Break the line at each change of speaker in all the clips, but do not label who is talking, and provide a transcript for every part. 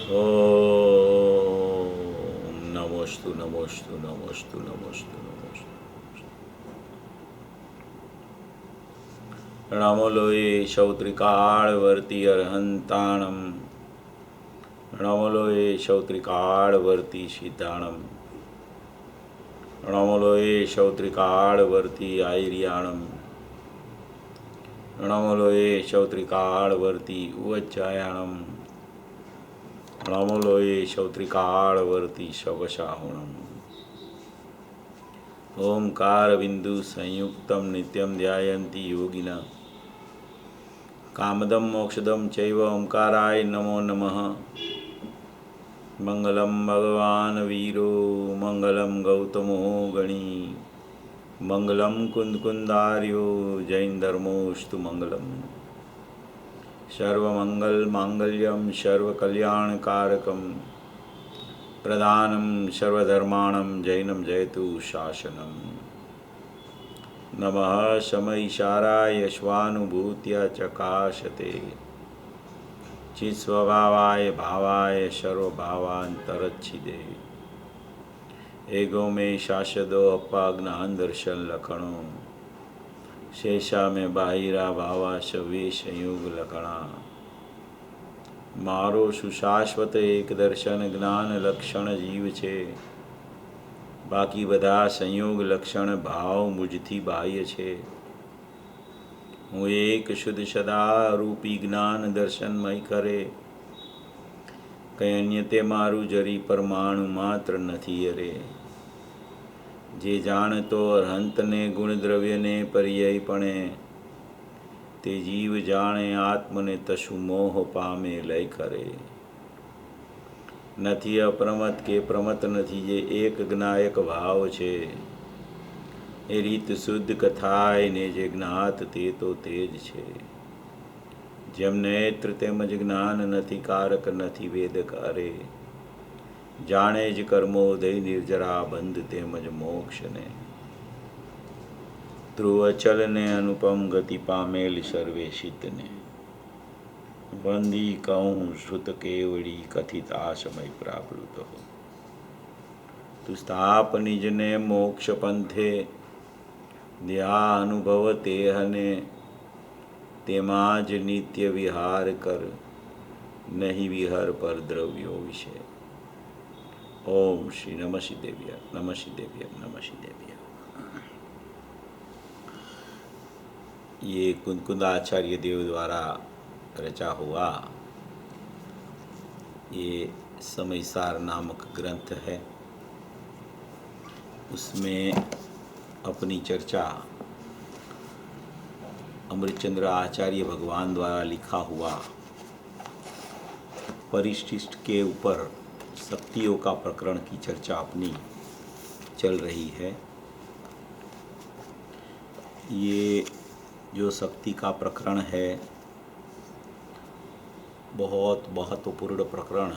ओम नमोस्तु नमोस्तु नमोस्तु नमोस्तु नमोस्तु। नमो लोये शौत्रिकाळवर्ती अर्हन्ताणं। नमो लोये शौत्रिकाळवर्ती सिद्धाणं। नमो लोये शौत्रिकाळवर्ती आयर्याणं। नमो लोये शौत्रिकाळवर्ती उवज्जायाणं। नमो लोये शौत्रिकाळवर्ती शवशाहुणम्। ओंकार बिंदु संयुक्तं नित्यं ध्यायन्ति योगिनः। कामदं मोक्षदं चैव ओंकाराय नमो नमः। मंगलं भगवान् वीरो मंगलं गौतमो गणी। मंगलं कुन्दकुन्दार्यो जैनधर्मोऽस्तु मंगलम्। सर्वमङ्गलमाङ्गल्यं सर्वकल्याणकारकं प्रधानं सर्वधर्माणां जैनं जयतु शासनम्। नमः समईशाराय स्वानुभूत्या चकाशते चित्स्वभावाय भावाय सर्वभावान्तरच्छिदे। एगो में शाश्वतो अपाज्ञान दर्शन लक्षणों शेषा में बाहिरा भावा सवे संयोग लक्षणा। मारो सुशाश्वत एक दर्शन ज्ञान लक्षण जीव छे। बाकी बधा संयोग लक्षण भाव मुझથી બાહ્ય છે। હું એક શુદ્ધ સદા રૂપી જ્ઞાન દર્શનમય કરે। કંઈ અન્ય તે મારું જરી પરમાણુ માત્ર નથી અરે। જે જાણતો અર્હંતને ગુણ દ્રવ્યને પર્યાયપણે તે જીવ જાણે આત્મને તસુ મોહ પામે લય કરે। નથી અપ્રમત કે પ્રમત નથી જે એક જ્ઞાયક ભાવ છે। એ રીત શુદ્ધ કથાય ને જે જ્ઞાત તે તો તેજ છે। જેમ નેત્ર તેમજ જ્ઞાન નથી કારક નથી વેદક અરે। જાણે જ કર્મોદય નિર્જરા બંધ તેમજ મોક્ષને। ધ્રુવ અચલ ને અનુપમ ગતિ પામેલ સર્વે સિદ્ધને। વંદી કહું શ્રુત કેવડી કથિત આ સમય પ્રાપ્ત હો। તું સ્થાપ નિજને મોક્ષ પંથે દ્યા અનુભવ તેહને। તેમાં જ નિત્ય વિહાર કર નહીં વિહર પર દ્રવ્યો વિશે। ओम श्री नमः शिदेव्य नमः शिदेव्य नमः शिदेव्य। ये कुंदकुंद आचार्य देव द्वारा रचा हुआ ये समयसार नामक ग्रंथ है। उसमें अपनी चर्चा अमृतचंद्र आचार्य भगवान द्वारा लिखा हुआ परिशिष्ट के ऊपर शक्तियों का प्रकरण की चर्चा अपनी चल रही है। ये जो शक्ति का प्रकरण है बहुत महत्वपूर्ण प्रकरण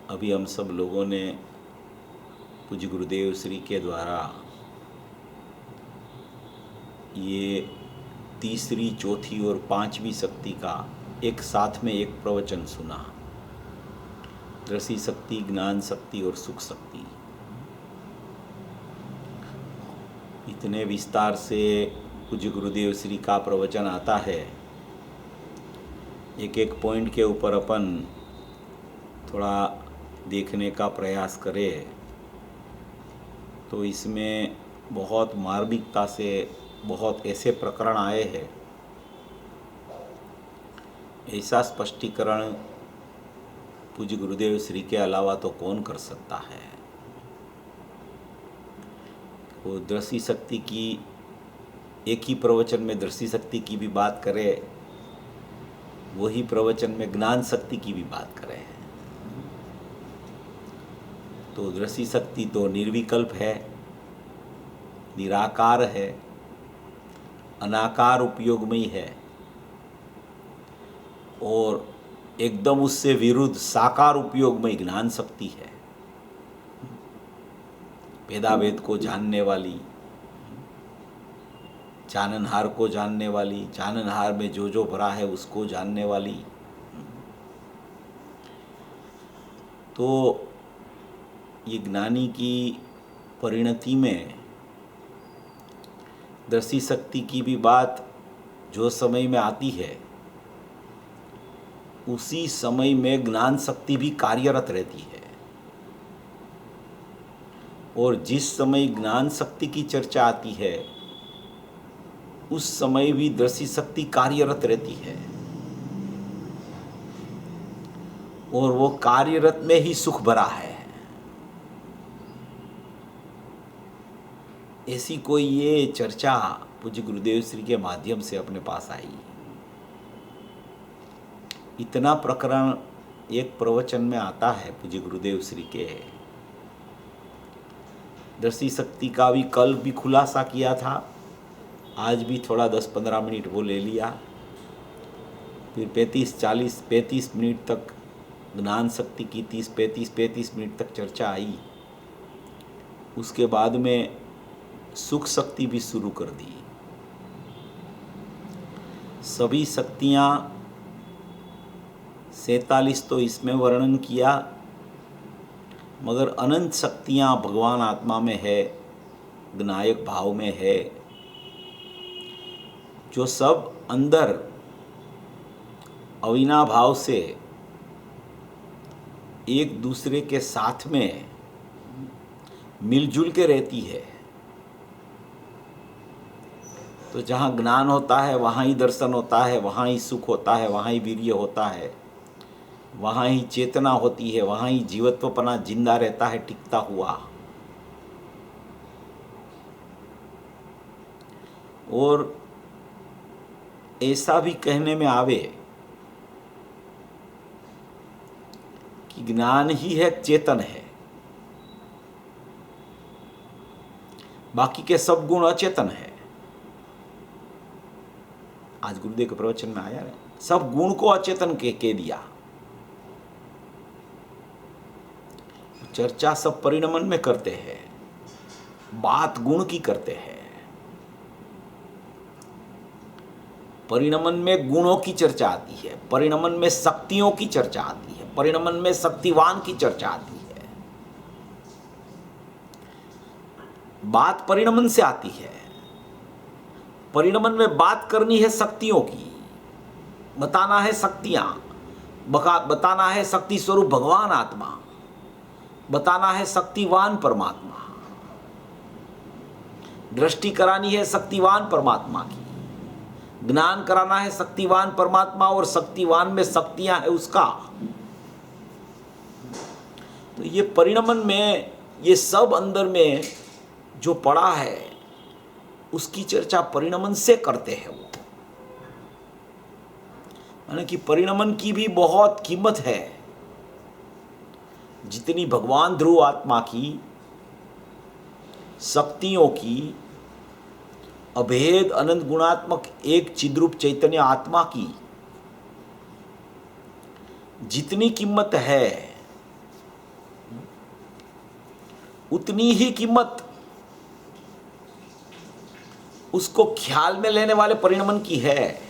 अभी हम सब लोगों ने पूज्य गुरुदेव श्री के द्वारा ये तीसरी चौथी और पांचवी शक्ति का एक साथ में एक प्रवचन सुना। दृष्टि शक्ति ज्ञान शक्ति और सुख शक्ति इतने विस्तार से पूज्य गुरुदेव श्री का प्रवचन आता है। एक एक पॉइंट के ऊपर अपन थोड़ा देखने का प्रयास करें तो इसमें बहुत मार्मिकता से बहुत ऐसे प्रकरण आए हैं। ऐसा स्पष्टीकरण पूज्य गुरुदेव श्री के अलावा तो कौन कर सकता है। वो दृष्टि शक्ति की एक ही प्रवचन में दृष्टि शक्ति की भी बात करे, वही प्रवचन में ज्ञान शक्ति की भी बात करे। तो दृष्टि शक्ति तो निर्विकल्प है, निराकार है, अनाकार उपयोगमयी है और एकदम उससे विरुद्ध साकार उपयोगमय ज्ञान शक्ति है। भेदाभेद को जानने वाली, जाननहार को जानने वाली, जाननहार में जो जो भरा है उसको जानने वाली, तो ये ज्ञानी की परिणति में दृष्टि शक्ति की भी बात जो समय में आती है, उसी समय में ज्ञान शक्ति भी कार्यरत रहती है। और जिस समय ज्ञान शक्ति की चर्चा आती है, उस समय भी दृष्टि शक्ति कार्यरत रहती है। और वो कार्यरत में ही सुख भरा है। ऐसी कोई ये चर्चा पूज्य गुरुदेव श्री के माध्यम से अपने पास आई। इतना प्रकरण एक प्रवचन में आता है पूज्य गुरुदेव श्री के। दृष्टि शक्ति का भी कल भी खुलासा किया था, आज भी थोड़ा 10-15 मिनट वो ले लिया। फिर 35 मिनट तक ज्ञान शक्ति की 35 मिनट तक चर्चा आई। उसके बाद में सुख शक्ति भी शुरू कर दी। सभी शक्तियाँ 47 तो इसमें वर्णन किया, मगर अनंत शक्तियाँ भगवान आत्मा में है, विनायक भाव में है, जो सब अंदर अविना भाव से एक दूसरे के साथ में मिलजुल के रहती है। तो जहाँ ज्ञान होता है वहाँ ही दर्शन होता है, वहाँ ही सुख होता है, वहाँ ही वीर्य होता है, वहाँ ही चेतना होती है, वहाँ ही जीवत्वपना जिंदा रहता है टिकता हुआ। और ऐसा भी कहने में आवे कि ज्ञान ही है, चेतन है, बाकी के सब गुण अचेतन है। आज गुरुदेव के प्रवचन में आया है, सब गुण को अचेतन के दिया। चर्चा सब परिणमन में करते हैं, बात गुण की करते हैं। परिणमन में गुणों की चर्चा आती है, परिणमन में शक्तियों की चर्चा आती है, परिणमन में शक्तिवान की चर्चा आती है। बात परिणमन से आती है। परिणमन में बात करनी है शक्तियों की, बताना है शक्तियां, बताना है शक्ति स्वरूप भगवान आत्मा, बताना है शक्तिवान परमात्मा, दृष्टि करानी है शक्तिवान परमात्मा की, ज्ञान कराना है शक्तिवान परमात्मा, और शक्तिवान में शक्तियां है उसका। तो ये परिणमन में ये सब अंदर में जो पड़ा है उसकी चर्चा परिणमन से करते हैं वो। माने कि परिणमन की भी बहुत कीमत है। जितनी भगवान ध्रुव आत्मा की, शक्तियों की, अभेद अनंत गुणात्मक एक चिद्रूप चैतन्य आत्मा की जितनी कीमत है, उतनी ही कीमत उसको ख्याल में लेने वाले परिणमन की है।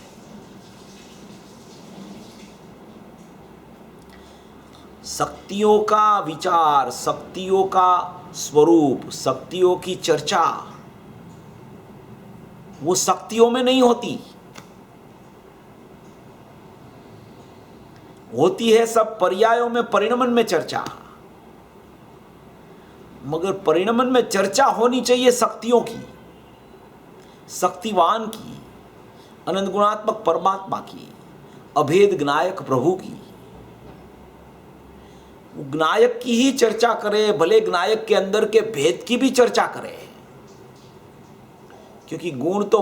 शक्तियों का विचार, शक्तियों का स्वरूप, शक्तियों की चर्चा वो शक्तियों में नहीं होती, होती है सब पर्यायों में, परिणमन में चर्चा। मगर परिणमन में चर्चा होनी चाहिए शक्तियों की, शक्तिवान की, अनंत गुणात्मक परमात्मा की, अभेद ज्ञायक प्रभु की। ज्ञायक की ही चर्चा करे, भले ज्ञायक के अंदर के भेद की भी चर्चा करे, क्योंकि गुण तो,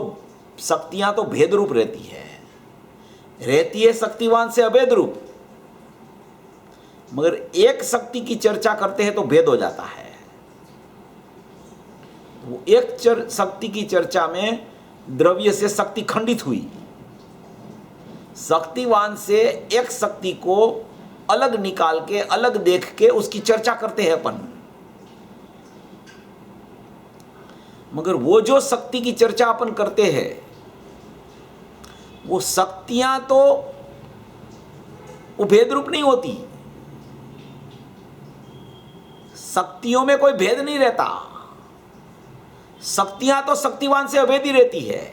शक्तियां तो भेद रूप रहती है शक्तिवान से अभेद रूप। मगर एक शक्ति की चर्चा करते हैं तो भेद हो जाता है। वो एक शक्ति की चर्चा में द्रव्य से शक्ति खंडित हुई, शक्तिवान से एक शक्ति को अलग निकाल के, अलग देख के उसकी चर्चा करते हैं अपन। मगर वो जो शक्ति की चर्चा अपन करते हैं, वो शक्तियां तो वो भेद रूप नहीं होती, शक्तियों में कोई भेद नहीं रहता। शक्तियां तो शक्तिवान से अभेद ही रहती है।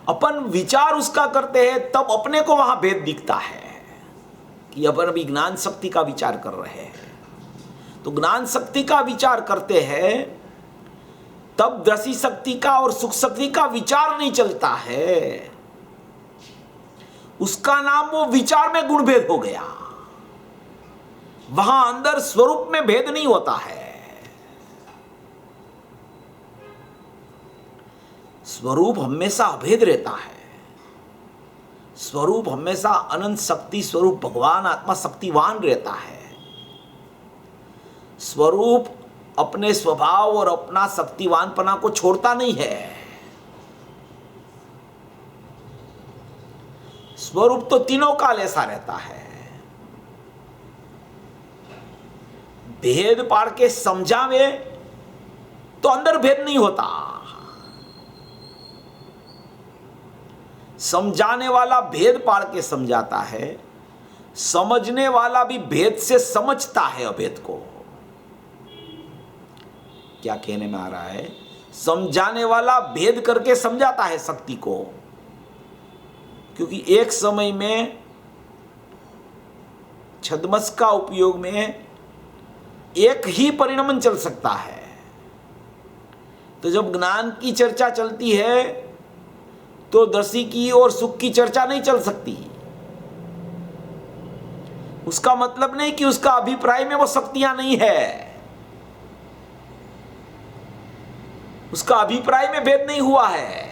अपन विचार उसका करते हैं तब अपने को वहां भेद दिखता है कि अपन अभी ज्ञान शक्ति का विचार कर रहे हैं। तो ज्ञान शक्ति का विचार करते हैं तब दृष्टि शक्ति का और सुख शक्ति का विचार नहीं चलता है। उसका नाम वो विचार में गुण भेद हो गया। वहां अंदर स्वरूप में भेद नहीं होता है। स्वरूप हमेशा अभेद रहता है। स्वरूप हमेशा अनंत शक्ति स्वरूप भगवान आत्मा शक्तिवान रहता है। स्वरूप अपने स्वभाव और अपना शक्तिवानपना को छोड़ता नहीं है। स्वरूप तो तीनों काल ऐसा रहता है। भेद पाड़ के समझावे तो अंदर भेद नहीं होता। समझाने वाला भेद पाड़ के समझाता है, समझने वाला भी भेद से समझता है अभेद को। क्या कहने में आ रहा है? समझाने वाला भेद करके समझाता है शक्ति को, क्योंकि एक समय में छद्मस का उपयोग में एक ही परिणमन चल सकता है। तो जब ज्ञान की चर्चा चलती है तो दृष्टि की और सुख की चर्चा नहीं चल सकती। उसका मतलब नहीं कि उसका अभिप्राय में वो शक्तियां नहीं है। उसका अभिप्राय में भेद नहीं हुआ है।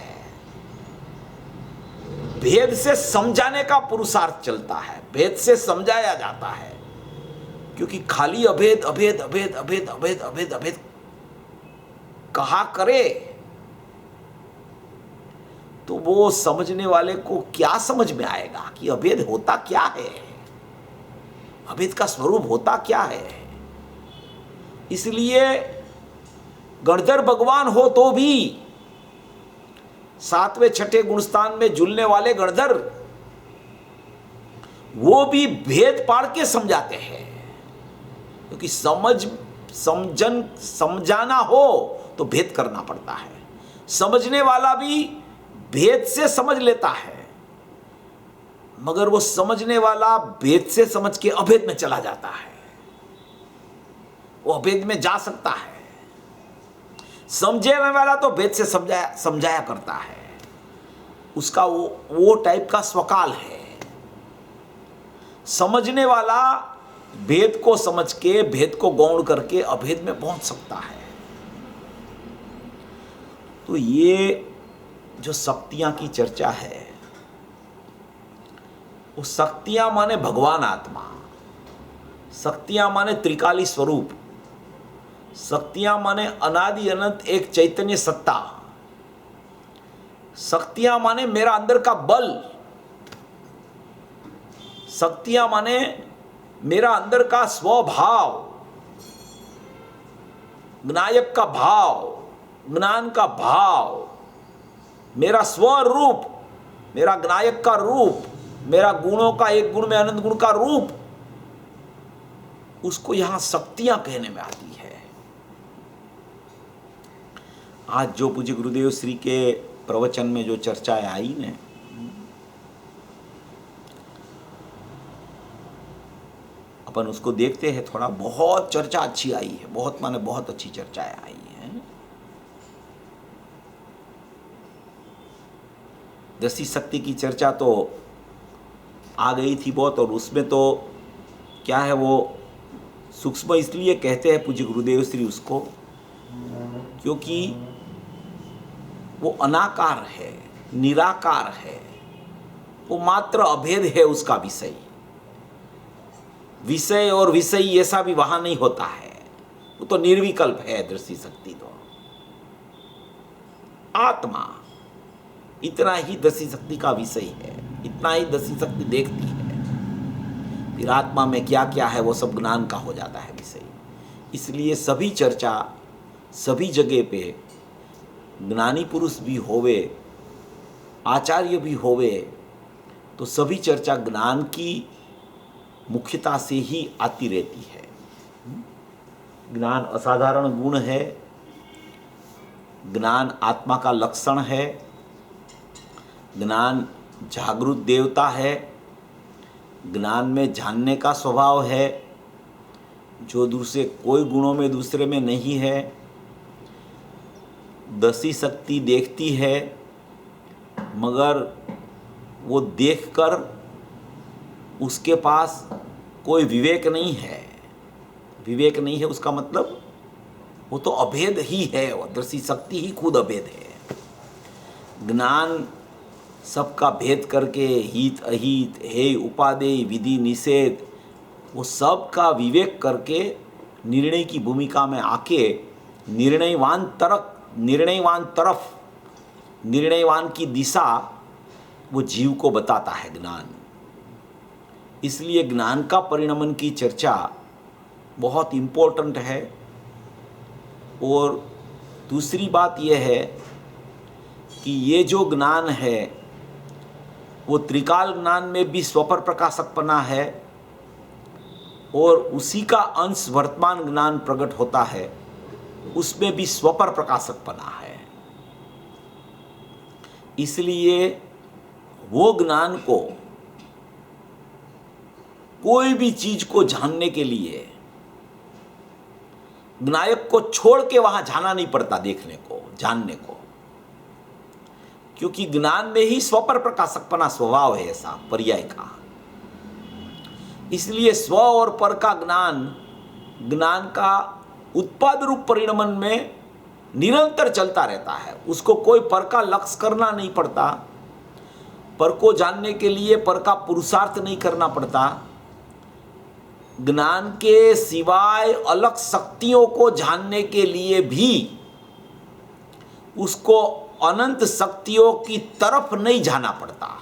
भेद से समझाने का पुरुषार्थ चलता है, भेद से समझाया जाता है। क्योंकि खाली अभेद अभेद अभेद अभेद अभेद अभेद अभेद कहा करे तो वो समझने वाले को क्या समझ में आएगा कि अभेद होता क्या है, अभेद का स्वरूप होता क्या है। इसलिए गणधर भगवान हो तो भी सातवें छठे गुणस्थान में झूलने वाले गणधर वो भी भेद पाड़ के समझाते हैं। क्योंकि समझाना हो तो भेद करना पड़ता है। समझने वाला भी भेद से समझ लेता है, मगर वो समझने वाला भेद से समझ के अभेद में चला जाता है। वो अभेद में जा सकता है। समझने वाला तो भेद से समझाया करता है। उसका वो टाइप का स्वकाल है। समझने वाला भेद को समझ के भेद को गौण करके अभेद में पहुंच सकता है। तो ये जो शक्तियां की चर्चा है, वो शक्तियां माने भगवान आत्मा, शक्तियां माने त्रिकाली स्वरूप, शक्तियां माने अनादि अनंत एक चैतन्य सत्ता, शक्तियां माने मेरा अंदर का बल, शक्तियां माने मेरा अंदर का स्वभाव, ज्ञायक का भाव, ज्ञान का भाव, मेरा स्वरूप, मेरा ज्ञायक का रूप, मेरा गुणों का एक गुण में अनंत गुण का रूप, उसको यहां शक्तियां कहने में आती है। आज जो पूज्य गुरुदेव श्री के प्रवचन में जो चर्चाएं आई ने, अपन उसको देखते हैं थोड़ा। बहुत चर्चा अच्छी आई है, बहुत माने बहुत अच्छी चर्चाएं आई हैं। दृष्टि शक्ति की चर्चा तो आ गई थी बहुत, और उसमें तो क्या है वो सूक्ष्म इसलिए कहते हैं पूज्य गुरुदेव श्री उसको, क्योंकि वो अनाकार है, निराकार है, वो मात्र अभेद है उसका विषय। विषय और विषय ऐसा भी वहां नहीं होता है, वो तो निर्विकल्प है। दृष्टि शक्ति तो आत्मा, इतना ही दृष्टि शक्ति का विषय है, इतना ही दृष्टि शक्ति देखती है। फिर आत्मा में क्या क्या है वो सब ज्ञान का हो जाता है विषय। इसलिए सभी चर्चा सभी जगह पे ज्ञानी पुरुष भी होवे, आचार्य भी होवे, तो सभी चर्चा ज्ञान की मुख्यता से ही आती रहती है। ज्ञान असाधारण गुण है, ज्ञान आत्मा का लक्षण है, ज्ञान जागृत देवता है, ज्ञान में जानने का स्वभाव है जो दूसरे कोई गुणों में दूसरे में नहीं है। दसी शक्ति देखती है मगर वो देखकर उसके पास कोई विवेक नहीं है। विवेक नहीं है उसका मतलब वो तो अभेद ही है, वो दृष्टि शक्ति ही खुद अभेद है। ज्ञान सबका भेद करके हित अहित हेय उपादेय विधि निषेध वो सब का विवेक करके निर्णय की भूमिका में आके निर्णयवान निर्णयवान की दिशा वो जीव को बताता है ज्ञान। इसलिए ज्ञान का परिणमन की चर्चा बहुत इम्पोर्टेंट है। और दूसरी बात यह है कि ये जो ज्ञान है वो त्रिकाल ज्ञान में भी स्वपर प्रकाशकपना है और उसी का अंश वर्तमान ज्ञान प्रकट होता है, उसमें भी स्वपर प्रकाशकपना है। इसलिए वो ज्ञान को कोई भी चीज को जानने के लिए ज्ञायक को छोड़ के वहां जाना नहीं पड़ता, देखने को जानने को, क्योंकि ज्ञान में ही स्वपर प्रकाशकपना स्वभाव है ऐसा पर्याय का। इसलिए स्व और पर का ज्ञान का उत्पाद रूप परिणमन में निरंतर चलता रहता है। उसको कोई पर का लक्ष्य करना नहीं पड़ता, पर को जानने के लिए पर का पुरुषार्थ नहीं करना पड़ता। ज्ञान के सिवाय अलग शक्तियों को जानने के लिए भी उसको अनंत शक्तियों की तरफ नहीं जाना पड़ता।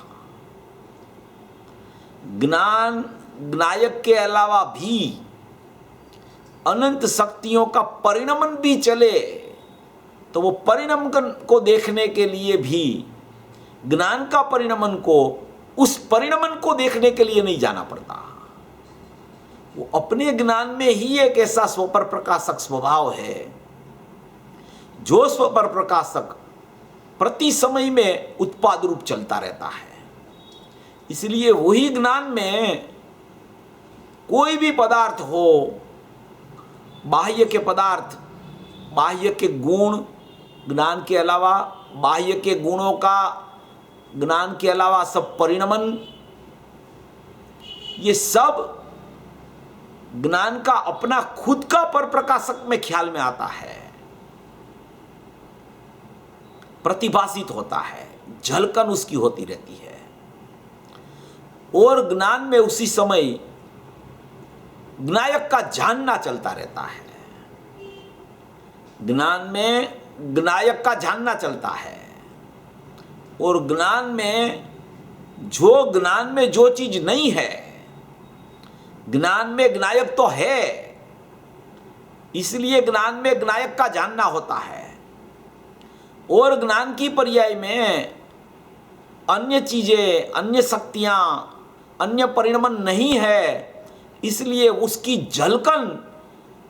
ज्ञायक के अलावा भी अनंत शक्तियों का परिणमन भी चले तो वो परिणमन को देखने के लिए भी ज्ञान का परिणमन को उस परिणमन को देखने के लिए नहीं जाना पड़ता। वो अपने ज्ञान में ही एक ऐसा स्वपर प्रकाशक स्वभाव है जो स्वपर प्रकाशक प्रति समय में उत्पाद रूप चलता रहता है। इसलिए वही ज्ञान में कोई भी पदार्थ हो, बाह्य के पदार्थ, बाह्य के गुण ज्ञान के अलावा, बाह्य के गुणों का ज्ञान के अलावा सब परिणमन, ये सब ज्ञान का अपना खुद का पर प्रकाशक में ख्याल में आता है, प्रतिभासित होता है, झलकन उसकी होती रहती है। और ज्ञान में उसी समय ज्ञायक का जानना चलता रहता है। ज्ञान में ज्ञायक का जानना चलता है और ज्ञान में जो चीज नहीं है, ज्ञान में ज्ञायक तो है, इसलिए ज्ञान में ज्ञायक का जानना होता है। और ज्ञान की पर्याय में अन्य चीजें, अन्य शक्तियां, अन्य परिणमन नहीं है, इसलिए उसकी झलकन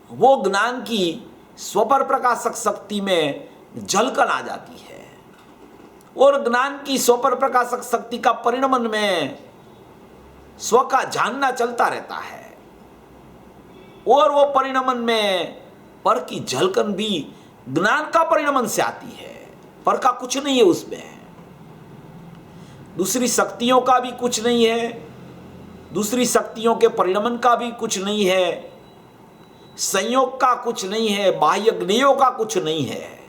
वो ज्ञान की स्वपर प्रकाशक शक्ति में झलकन आ जाती है। और ज्ञान की स्वपर प्रकाशक शक्ति का परिणमन में स्व का जानना चलता रहता है और वो परिणमन में पर की झलकन भी ज्ञान का परिणमन से आती है। पर का कुछ नहीं है उसमें, दूसरी शक्तियों का भी कुछ नहीं है, दूसरी शक्तियों के परिणमन का भी कुछ नहीं है, संयोग का कुछ नहीं है, बाह्य ज्ञेयों का कुछ नहीं है।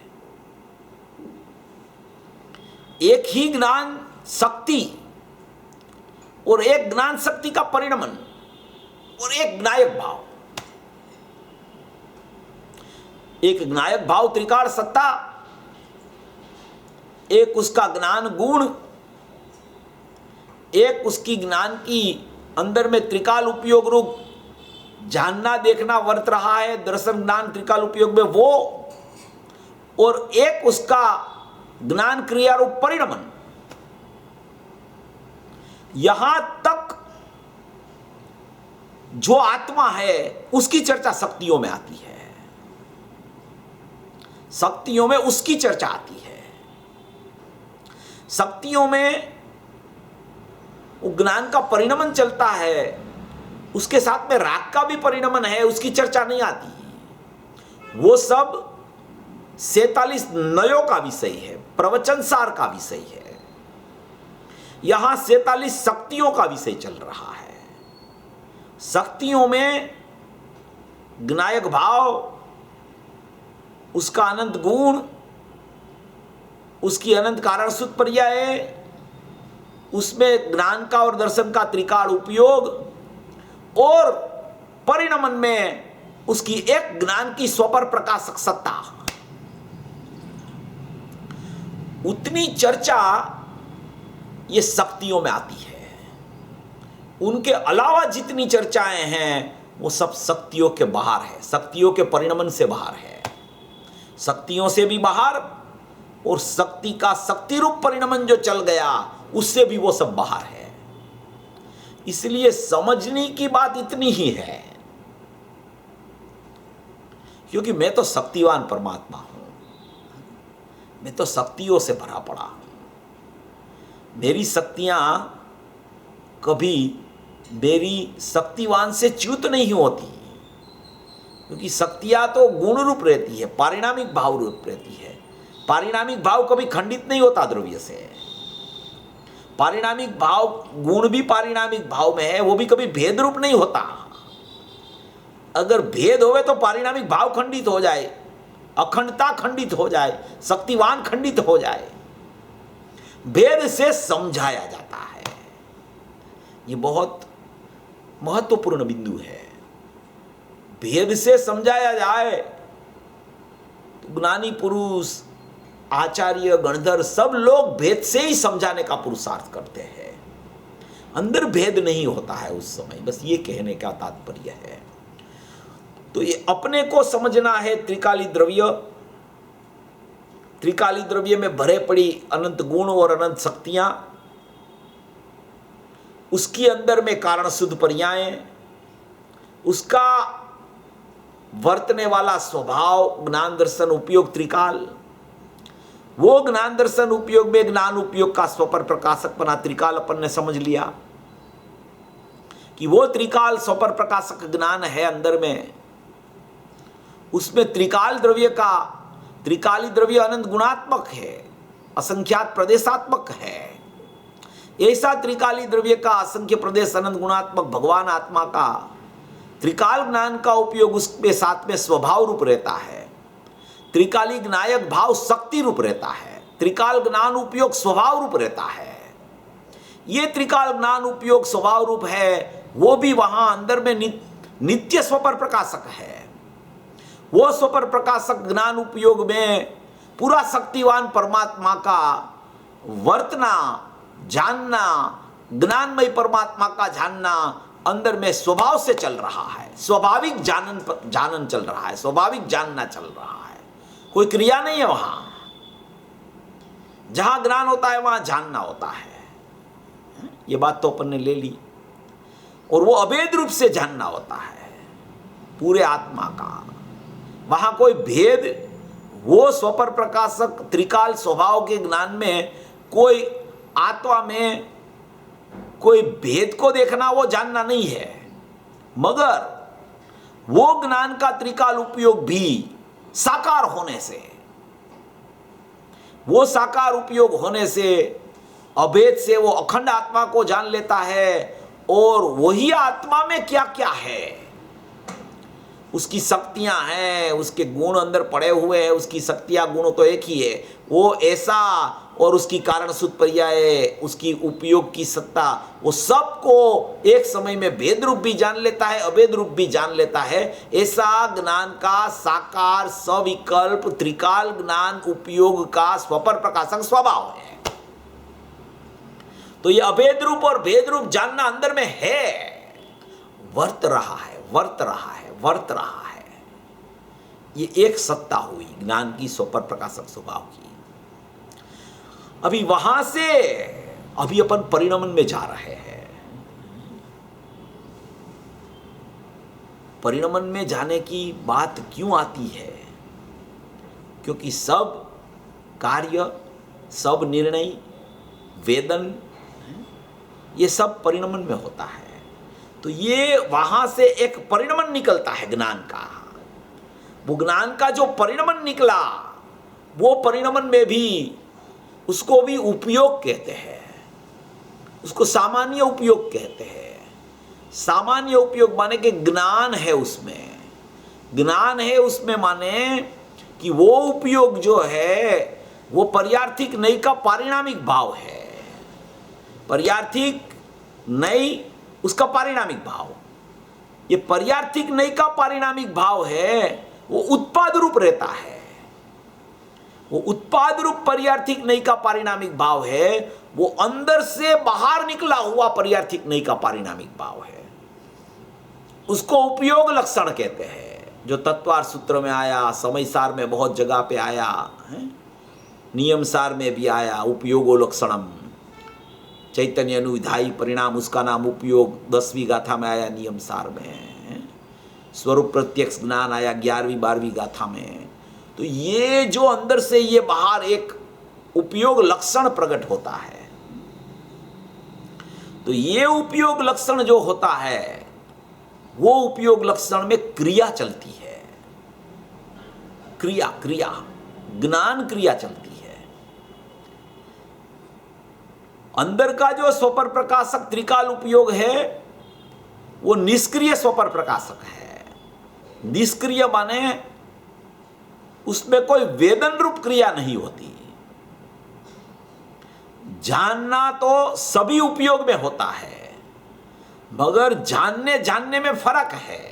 एक ही ज्ञान शक्ति और एक ज्ञान शक्ति का परिणमन और एक ज्ञायक भाव। एक ज्ञायक भाव त्रिकाल सत्ता, एक उसका ज्ञान गुण, एक उसकी ज्ञान की अंदर में त्रिकाल उपयोग रूप जानना देखना वर्त रहा है, दर्शन ज्ञान त्रिकाल उपयोग में वो, और एक उसका ज्ञान क्रिया रूप परिणमन। यहां तक
जो आत्मा है उसकी चर्चा शक्तियों में आती है, शक्तियों में उसकी चर्चा आती है। शक्तियों में वो ज्ञान का परिणमन चलता है, उसके साथ में राग का भी परिणमन है, उसकी चर्चा नहीं आती। वो सब 47 नयों का विषय है, प्रवचनसार का विषय है। यहां 47 शक्तियों का विषय चल रहा है। शक्तियों में ज्ञायक भाव, उसका अनंत गुण, उसकी अनंत कारण सूत्र पर्याय, उसमें ज्ञान का और दर्शन का त्रिकाल उपयोग, और परिणमन में उसकी एक ज्ञान की स्वपर प्रकाशक सत्ता। उतनी चर्चा ये शक्तियों में आती है। उनके अलावा जितनी चर्चाएं हैं वो सब शक्तियों के बाहर है, शक्तियों के परिणमन से बाहर है, शक्तियों से भी बाहर, और शक्ति का शक्ति रूप परिणमन जो चल गया उससे भी वो सब बाहर है। इसलिए समझने की बात इतनी ही है, क्योंकि मैं तो शक्तिवान परमात्मा हूं, मैं तो शक्तियों से भरा पड़ा हूं। मेरी शक्तियां कभी मेरी शक्तिवान से च्युत नहीं होती, क्योंकि शक्तियां तो गुण रूप रहती है, पारिणामिक भाव रूप रहती है। पारिणामिक भाव कभी खंडित नहीं होता द्रव्य से। पारिणामिक भाव, गुण भी पारिणामिक भाव में है, वो भी कभी भेद रूप नहीं होता। अगर भेद होवे तो पारिणामिक भाव खंडित हो जाए, अखंडता खंडित हो जाए, शक्तिवान खंडित हो जाए। भेद से समझाया जाता है। ये बहुत महत्वपूर्ण बिंदु है। भेद से समझाया जाए तो ज्ञानी पुरुष, आचार्य, गणधर सब लोग भेद से ही समझाने का पुरुषार्थ करते हैं। अंदर भेद नहीं होता है उस समय, बस ये कहने का तात्पर्य है। तो ये अपने को समझना है। त्रिकाली द्रव्य, त्रिकाली द्रव्य में भरे पड़ी अनंत गुण और अनंत शक्तियां, उसकी अंदर में कारण शुद्ध पर्याय, उसका वर्तने वाला स्वभाव, ज्ञान दर्शन उपयोग त्रिकाल, वो ज्ञान दर्शन उपयोग में ज्ञान उपयोग का स्वपर प्रकाशक बना त्रिकाल अपन ने समझ लिया कि वो त्रिकाल स्वपर प्रकाशक ज्ञान है अंदर में। उसमें त्रिकाल द्रव्य का, त्रिकाली द्रव्य अनंत गुणात्मक है, असंख्यात प्रदेशात्मक है। ऐसा त्रिकाली द्रव्य का असंख्य प्रदेश अनंत गुणात्मक भगवान आत्मा का त्रिकाल ज्ञान का उपयोग उसके साथ में स्वभाव रूप रहता है। त्रिकाली ज्ञायक भाव शक्ति रूप रहता है, त्रिकाल ज्ञान उपयोग स्वभाव रूप रहता है। ये त्रिकाल ज्ञान उपयोग स्वभाव रूप है, वो भी वहां अंदर में नित्य स्वपर प्रकाशक है। वो स्वपर प्रकाशक ज्ञान उपयोग में पूरा शक्तिवान परमात्मा का वर्तना, जानना, ज्ञानमय परमात्मा का जानना अंदर में स्वभाव से चल रहा है। स्वाभाविक जानन चल रहा है, स्वाभाविक जानना चल रहा है, कोई क्रिया नहीं है वहां। जहां ज्ञान होता है वहां जानना होता है। ये बात तो अपन ने ले ली। और वो अभेद रूप से जानना होता है पूरे आत्मा का। वहां कोई भेद, वो स्वपर प्रकाशक त्रिकाल स्वभाव के ज्ञान में कोई आत्मा में कोई भेद को देखना, वो जानना नहीं है। मगर वो ज्ञान का त्रिकाल उपयोग भी साकार होने से, वो साकार उपयोग होने से अभेद से वो अखंड आत्मा को जान लेता है। और वही आत्मा में क्या क्या है, उसकी शक्तियां हैं, उसके गुण अंदर पड़े हुए हैं। उसकी शक्तियां, गुण तो एक ही है, वो ऐसा, और उसकी कारण सूत्र पर्याय, उसकी उपयोग की सत्ता, वो सबको एक समय में भेद रूप भी जान लेता है, अभेद रूप भी जान लेता है। ऐसा ज्ञान का साकार सविकल्प त्रिकाल ज्ञान उपयोग का स्वपर प्रकाशक स्वभाव है। तो ये अभेद रूप और भेद रूप जानना अंदर में है, वर्त रहा है, वर्त रहा है, वर्त रहा है। ये एक सत्ता हुई ज्ञान की स्वपर प्रकाशक स्वभाव की। अभी वहां से अभी अपन परिणमन में जा रहे हैं। परिणमन में जाने की बात क्यों आती है? क्योंकि सब कार्य, सब निर्णय, वेदन, ये सब परिणमन में होता है। तो ये वहां से एक परिणमन निकलता है ज्ञान का। वो ज्ञान का जो परिणमन निकला, वो परिणमन में भी उसको भी उपयोग कहते हैं, उसको सामान्य उपयोग कहते हैं। सामान्य उपयोग माने कि ज्ञान है उसमें, ज्ञान है उसमें माने कि वो उपयोग जो है वो पर्यार्थिक नई का पारिणामिक भाव है। पर्यार्थिक नई उसका पारिणामिक भाव, ये पर्यार्थिक नई का पारिणामिक भाव है, वो उत्पाद रूप रहता है। वो उत्पाद रूप पर्यार्थिक नई का पारिणामिक भाव है, वो अंदर से बाहर निकला हुआ पर्यार्थिक नई का पारिणामिक भाव है। उसको उपयोग लक्षण कहते हैं, जो तत्वार सूत्र में आया, समय सार में बहुत जगह पे आया है, नियम सार में भी आया। उपयोगो लक्षणम, चैतन्य अनुविधायी परिणाम, उसका नाम उपयोग 10वीं गाथा में आया, नियम सार में। स्वरूप प्रत्यक्ष ज्ञान आया 11वीं 12वीं गाथा में। तो ये जो अंदर से ये बाहर एक उपयोग लक्षण प्रकट होता है, तो ये उपयोग लक्षण जो होता है, वो उपयोग लक्षण में क्रिया चलती है। क्रिया क्रिया ज्ञान क्रिया चलती है। अंदर का जो स्वपर प्रकाशक त्रिकाल उपयोग है, वो निष्क्रिय स्वपर प्रकाशक है। निष्क्रिय माने उसमें कोई वेदन रूप क्रिया नहीं होती। जानना तो सभी उपयोग में होता है, मगर जानने में फर्क है।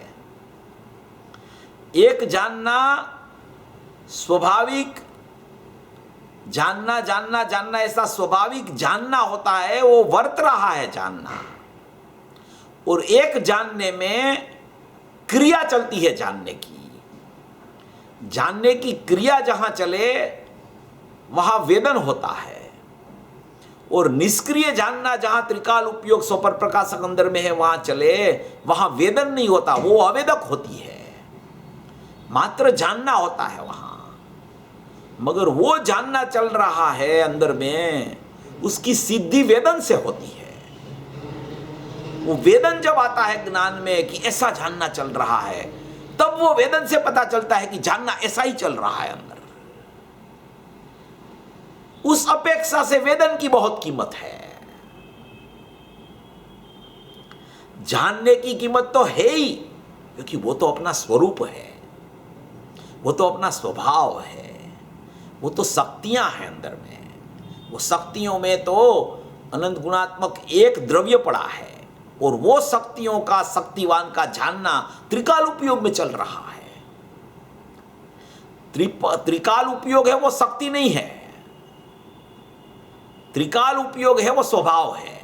एक जानना स्वाभाविक जानना ऐसा स्वाभाविक जानना होता है, वो वर्त रहा है जानना। और एक जानने में क्रिया चलती है जानने की। जानने की क्रिया जहां चले वहां वेदन होता है। और निष्क्रिय जानना जहां त्रिकाल उपयोग स्वपर प्रकाशक अंदर में है, वहां चले वहां वेदन नहीं होता, वो अवेदक होती है। मात्र जानना होता है वहां, मगर वो जानना चल रहा है अंदर में, उसकी सिद्धि वेदन से होती है। वो वेदन जब आता है ज्ञान में कि ऐसा जानना चल रहा है, तब वो वेदन से पता चलता है कि जानना ऐसा ही चल रहा है अंदर। उस अपेक्षा से वेदन की बहुत कीमत है। जानने की कीमत तो है ही, क्योंकि वो तो अपना स्वरूप है, वो तो अपना स्वभाव है, वो तो शक्तियां हैं अंदर में। वो शक्तियों में तो अनंत गुणात्मक एक द्रव्य पड़ा है, और वो शक्तियों का, शक्तिवान का जानना त्रिकाल उपयोग में चल रहा है। त्रिकाल उपयोग है वो शक्ति नहीं है, त्रिकाल उपयोग है वो स्वभाव है,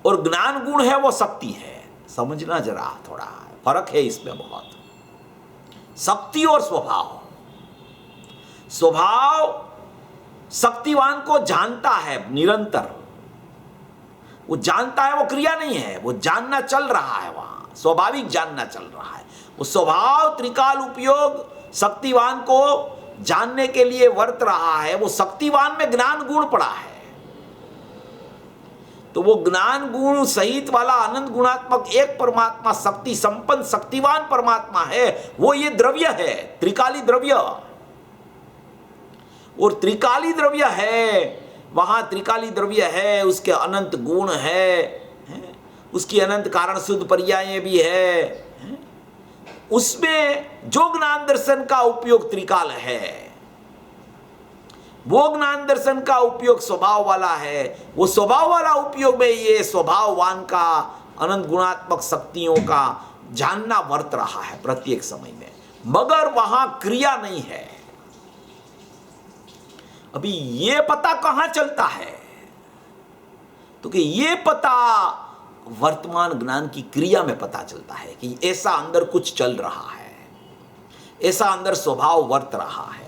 और ज्ञान गुण है वो शक्ति है। समझना जरा, थोड़ा फर्क है इसमें बहुत। शक्ति और स्वभाव, स्वभाव शक्तिवान को जानता है निरंतर, वो जानता है, वो क्रिया नहीं है, वो जानना चल रहा है, वहां स्वाभाविक जानना चल रहा है। वो स्वभाव त्रिकाल उपयोग शक्तिवान को जानने के लिए वर्त रहा है। वो शक्तिवान में ज्ञान गुण पड़ा है, तो वो ज्ञान गुण सहित वाला अनंत गुणात्मक एक परमात्मा, शक्ति संपन्न शक्तिवान परमात्मा है। वो ये द्रव्य है, त्रिकाली द्रव्य। और त्रिकाली द्रव्य है, वहां त्रिकाली द्रव्य है, उसके अनंत गुण है, उसकी अनंत कारण शुद्ध पर्याय भी है। उसमें जो ज्ञान दर्शन का उपयोग त्रिकाल है, वो ज्ञान दर्शन का उपयोग स्वभाव वाला है। वो स्वभाव वाला उपयोग में ये स्वभाववान का, अनंत गुणात्मक शक्तियों का जानना वर्त रहा है प्रत्येक समय में, मगर वहां क्रिया नहीं है। अभी ये पता कहां चलता है? तो कि ये पता वर्तमान ज्ञान की क्रिया में पता चलता है कि ऐसा अंदर कुछ चल रहा है, ऐसा अंदर स्वभाव वर्त रहा है,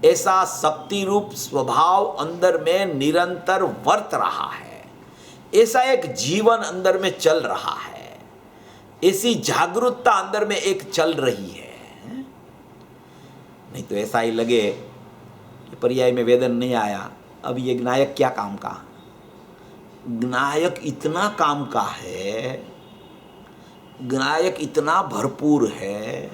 ऐसा शक्ति रूप स्वभाव अंदर में निरंतर वर्त रहा है, ऐसा एक जीवन अंदर में चल रहा है। ऐसी जागरूकता अंदर में एक चल रही है। नहीं तो ऐसा ही लगे कि पर्याय में वेदन नहीं आया, अब ये ज्ञायक क्या काम का। ज्ञायक इतना काम का है, ज्ञायक इतना भरपूर है,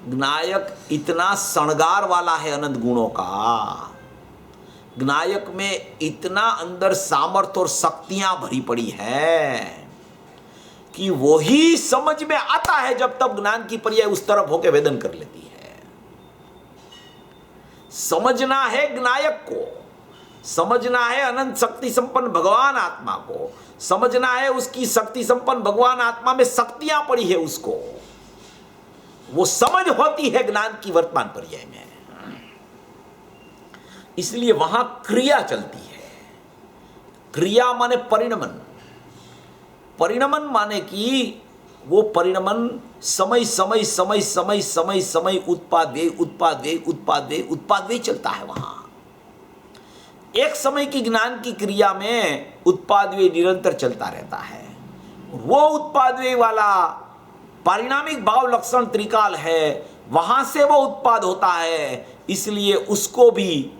ज्ञायक इतना शृंगार वाला है अनंत गुणों का, ज्ञायक में इतना अंदर सामर्थ्य और शक्तियां भरी पड़ी है कि वही समझ में आता है जब तब ज्ञान की पर्याय उस तरफ होकर वेदन कर लेती है। समझना है ज्ञायक को, समझना है अनंत शक्ति संपन्न भगवान आत्मा को, समझना है उसकी शक्ति संपन्न भगवान आत्मा में शक्तियां पड़ी है, उसको वो समझ होती है ज्ञान की वर्तमान पर्याय में। इसलिए वहां क्रिया चलती है। क्रिया माने परिणमन, परिणमन माने कि वो परिणमन समय समय समय समय समय समय उत्पाद वे चलता है। वहां एक समय की ज्ञान की क्रिया में उत्पाद वे निरंतर चलता रहता है। वो उत्पाद वे वाला पारिणामिक भाव लक्षण त्रिकाल है, वहां से वो उत्पाद होता है, इसलिए उसको भी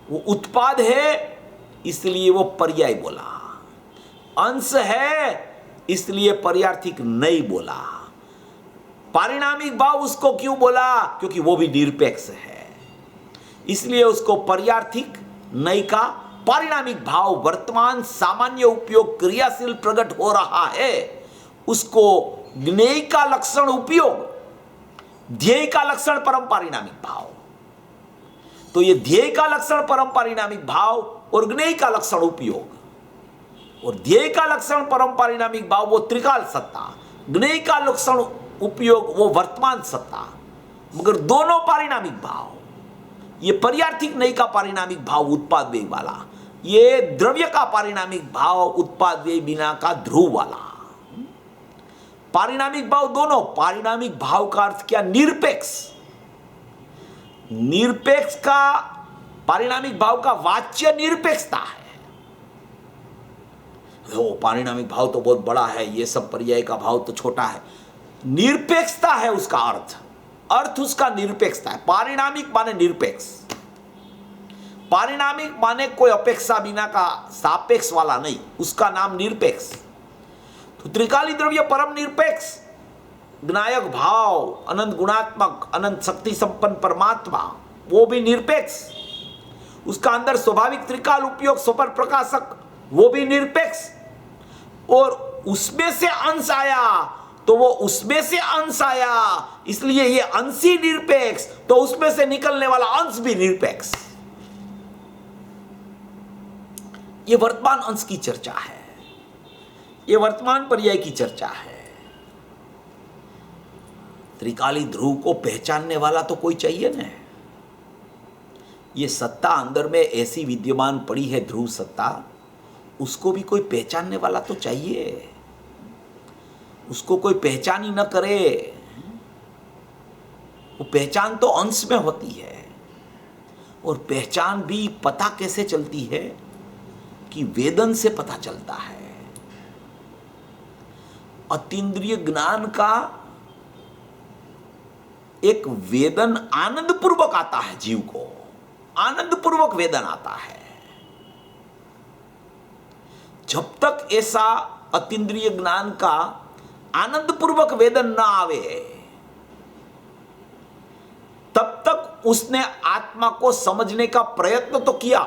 वो उत्पाद है, इसलिए वो पर्याय बोला। अंश है इसलिए पर्यार्थिक नहीं बोला। पारिणामिक भाव उसको क्यों बोला? क्योंकि वो भी निरपेक्ष है, इसलिए उसको पर्यार्थिक नहीं का। पारिणामिक भाव वर्तमान सामान्य उपयोग क्रियाशील प्रकट हो रहा है, उसको ज्ञेय का लक्षण उपयोग, ध्येय का लक्षण परम पारिणामिक भाव। तो ये ध्येय का लक्षण परम पारिणामिक भाव और ज्ञेय का लक्षण उपयोग, और ध्येय का लक्षण परम पारिणामिक भाव वो त्रिकाल सत्ता, ज्ञेय का लक्षण उपयोग वो वर्तमान सत्ता, मगर दोनों पारिणामिक भाव, ये पर्यार्थिक नहीं का पारिणामिक भाव उत्पाद वेग वाला, ये द्रव्य का पारिणामिक भाव उत्पाद वेग बिना का ध्रुव वाला। पारिणामिक भाव दोनों। पारिणामिक भाव का अर्थ क्या? निरपेक्ष। निरपेक्ष का पारिणामिक भाव का वाच्य निरपेक्षता है। वो पारिणामिक भाव तो बहुत बड़ा है, ये सब पर्याय का भाव तो छोटा है। निरपेक्षता है उसका अर्थ, अर्थ उसका निरपेक्षता है। पारिणामिक माने निरपेक्ष, पारिणामिक माने कोई अपेक्षा बिना का सापेक्ष वाला नहीं, उसका नाम निरपेक्ष। तो त्रिकाली द्रव्य परम निरपेक्ष, ज्ञायक भाव अनंत गुणात्मक अनंत शक्ति संपन्न परमात्मा वो भी निरपेक्ष, उसका अंदर स्वाभाविक त्रिकाल उपयोग स्वपर प्रकाशक वो भी निरपेक्ष, और उसमें से अंश आया तो वो उसमें से अंश आया, इसलिए ये अंशी निरपेक्ष, तो उसमें से निकलने वाला अंश भी निरपेक्ष। ये वर्तमान अंश की चर्चा है, ये वर्तमान पर्याय की चर्चा है। त्रिकाली ध्रुव को पहचानने वाला तो कोई चाहिए ना। ये सत्ता अंदर में ऐसी विद्यमान पड़ी है, ध्रुव सत्ता, उसको भी कोई पहचानने वाला तो चाहिए। उसको कोई पहचान ही न करे, वो पहचान तो अंश में होती है। और पहचान भी पता कैसे चलती है? कि वेदन से पता चलता है। अतीन्द्रिय ज्ञान का एक वेदन आनंद पूर्वक आता है, जीव को आनंद पूर्वक वेदन आता है। जब तक ऐसा अतीन्द्रिय ज्ञान का आनंद पूर्वक वेदन न आवे, तब तक उसने आत्मा को समझने का प्रयत्न तो किया,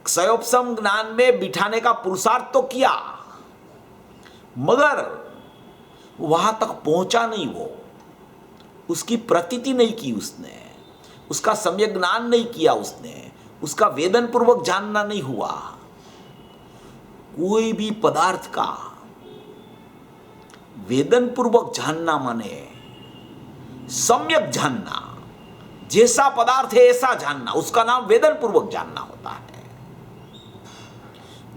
क्षयोपशम ज्ञान में बिठाने का पुरुषार्थ तो किया, मगर वहां तक पहुंचा नहीं। वो उसकी प्रतीति नहीं की उसने, उसका सम्यक ज्ञान नहीं किया उसने, उसका वेदन पूर्वक जानना नहीं हुआ। कोई भी पदार्थ का वेदन पूर्वक जानना माने सम्यक जानना, जैसा पदार्थ है ऐसा जानना, उसका नाम वेदन पूर्वक जानना होता है।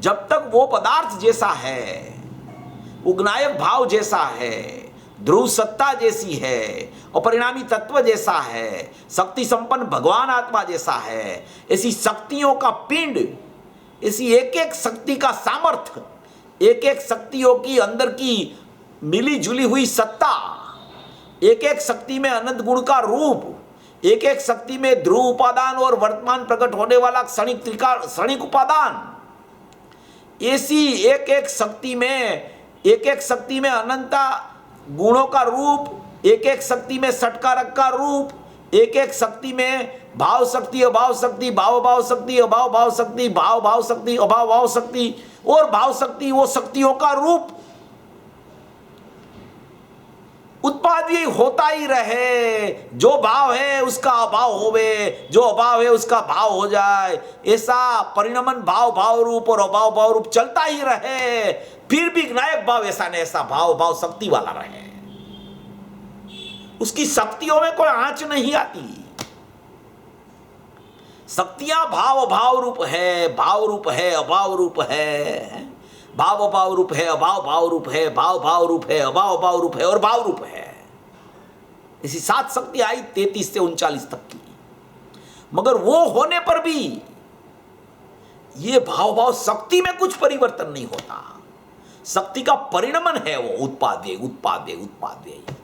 जब तक वो पदार्थ जैसा है, वो ज्ञायक भाव जैसा है, ध्रुव सत्ता जैसी है, और परिणामी तत्व जैसा है, शक्ति संपन्न भगवान आत्मा जैसा है, ऐसी शक्तियों का पिंड, ऐसी एक एक शक्ति का सामर्थ्य, एक एक शक्तियों की अंदर की मिली जुली हुई सत्ता, एक एक शक्ति में अनंत गुण का रूप, एक एक शक्ति में ध्रुव उपादान और वर्तमान प्रकट होने वाला क्षणिक त्रिकाल क्षणिक उपादान, ऐसी एक एक शक्ति में अनंता गुणों का रूप, एक एक शक्ति में षटकारक का रूप, एक एक शक्ति में भाव शक्ति, अभाव शक्ति, भाव भाव शक्ति, अभाव भाव शक्ति, भाव भाव शक्ति, अभाव भाव शक्ति और भाव शक्ति, वो शक्तियों का रूप उत्पादी होता ही रहे। जो भाव है उसका अभाव होवे, जो अभाव है उसका भाव हो जाए, ऐसा परिणमन भाव भाव रूप और अभाव भाव रूप चलता ही रहे। फिर भी नायक भाव ऐसा न ऐसा भाव भाव शक्ति वाला रहे, उसकी शक्तियों में कोई आंच नहीं आती। शक्तियां भाव भाव रूप है, भाव रूप है, अभाव रूप है, भाव अभाव रूप है, अभाव भाव रूप है, भाव भाव रूप है, अभाव भाव रूप है और भाव रूप है। इसी 7 शक्ति आई 33 से 39 तक की। मगर वो होने पर भी ये भाव भाव शक्ति में कुछ परिवर्तन नहीं होता। शक्ति का परिणमन है वो उत्पाद व्यय, उत्पाद व्यय, उत्पाद व्यय।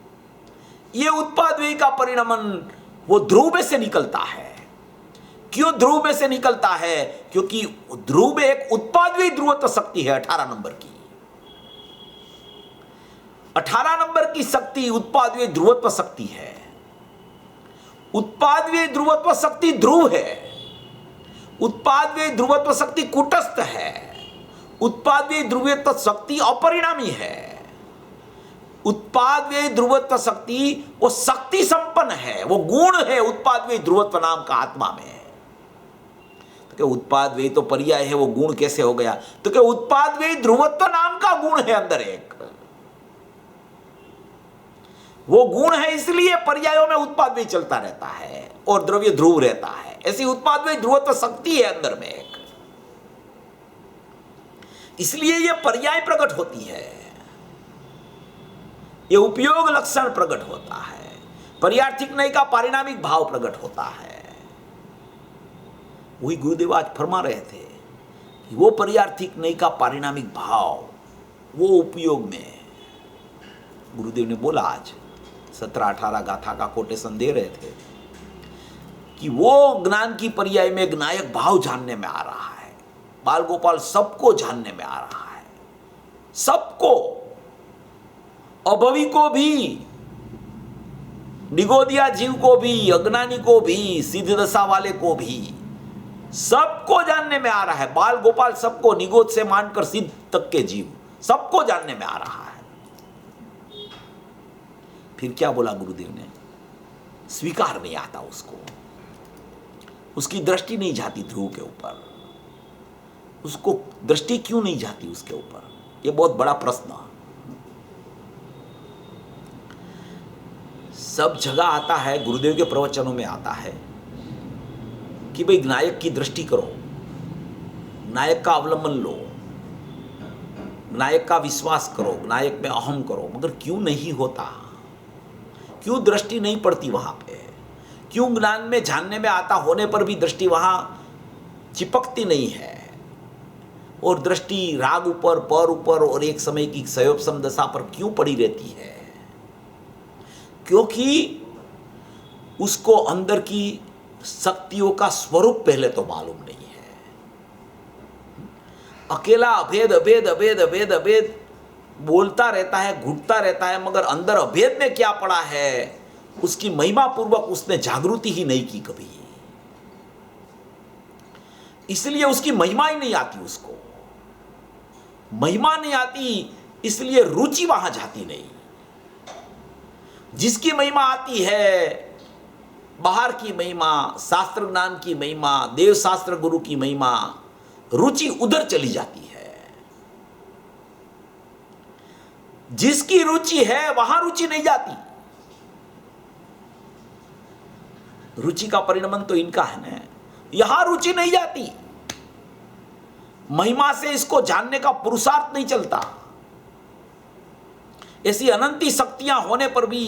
ये उत्पाद व्यय का परिणमन वो ध्रुव में से निकलता है। क्यों ध्रुव में से निकलता है? क्योंकि ध्रुव में एक उत्पाद व्यय ध्रुवत्व शक्ति है 18 नंबर की। 18 नंबर की शक्ति उत्पाद व्यय ध्रुवत्व शक्ति है। उत्पाद व्यय ध्रुवत्व शक्ति ध्रुव है। उत्पाद व्यय ध्रुवत्व शक्ति कूटस्थ है। उत्पाद व्यय ध्रुवत्व शक्ति अपरिणामी है। उत्पाद व्यय ध्रुवत्व शक्ति वो शक्ति संपन्न है, वो गुण है उत्पाद व्यय ध्रुवत्व नाम का आत्मा में। तो क्या उत्पाद व्यय तो पर्याय है, वो गुण कैसे हो गया? तो क्या उत्पाद व्यय ध्रुवत्व नाम का गुण है अंदर एक, वो गुण है, इसलिए पर्यायों में उत्पाद व्यय चलता रहता है और द्रव्य ध्रुव रहता है। ऐसी उत्पाद व्यय ध्रुवत्व शक्ति है अंदर में एक, इसलिए ये पर्याय प्रकट होती है, ये उपयोग लक्षण प्रकट होता है, पर्यार्थिक नय का पारिणामिक भाव प्रकट होता है। वही गुरुदेव आज फरमा रहे थे कि वो पर्यार्थिक नय का पारिणामिक भाव वो उपयोग में, गुरुदेव ने बोला आज 17-18 गाथा का कोटेशन दे रहे थे कि वो ज्ञान की पर्याय में ज्ञायक भाव जानने में आ रहा है। बाल गोपाल सबको जानने में आ रहा है, सबको, अभवी को भी, निगोदिया जीव को भी, अज्ञानी को भी, सिद्ध दशा वाले को भी, सबको जानने में आ रहा है। बाल गोपाल सबको, निगोद से मानकर सिद्ध तक के जीव सबको जानने में आ रहा है। फिर क्या बोला गुरुदेव ने? स्वीकार नहीं आता उसको, उसकी दृष्टि नहीं जाती ध्रुव के ऊपर। उसको दृष्टि क्यों नहीं जाती उसके ऊपर? यह बहुत बड़ा प्रश्न। सब जगह आता है, गुरुदेव के प्रवचनों में आता है कि भाई नायक की दृष्टि करो, नायक का अवलंबन लो, नायक का विश्वास करो, नायक में अहम करो। मगर क्यों नहीं होता? क्यों दृष्टि नहीं पड़ती वहां पे? क्यों ज्ञान में जानने में आता होने पर भी दृष्टि वहां चिपकती नहीं है और दृष्टि राग ऊपर, पर ऊपर और एक समय की सयोपसम दशा पर क्यों पड़ी रहती है? क्योंकि उसको अंदर की शक्तियों का स्वरूप पहले तो मालूम नहीं है। अकेला अभेद अभेद अभेद अभेद अभेद बोलता रहता है, घुटता रहता है, मगर अंदर अभेद में क्या पड़ा है उसकी महिमा पूर्वक उसने जागृति ही नहीं की कभी, इसलिए उसकी महिमा ही नहीं आती। उसको महिमा नहीं आती, इसलिए रुचि वहां जाती नहीं। जिसकी महिमा आती है, बाहर की महिमा, शास्त्र ज्ञान की महिमा, देव शास्त्र गुरु की महिमा, रुचि उधर चली जाती है। जिसकी रुचि है वहां रुचि नहीं जाती। रुचि का परिणमन तो इनका है ना, यहां रुचि नहीं जाती। महिमा से इसको जानने का पुरुषार्थ नहीं चलता। ऐसी अनंती शक्तियां होने पर भी,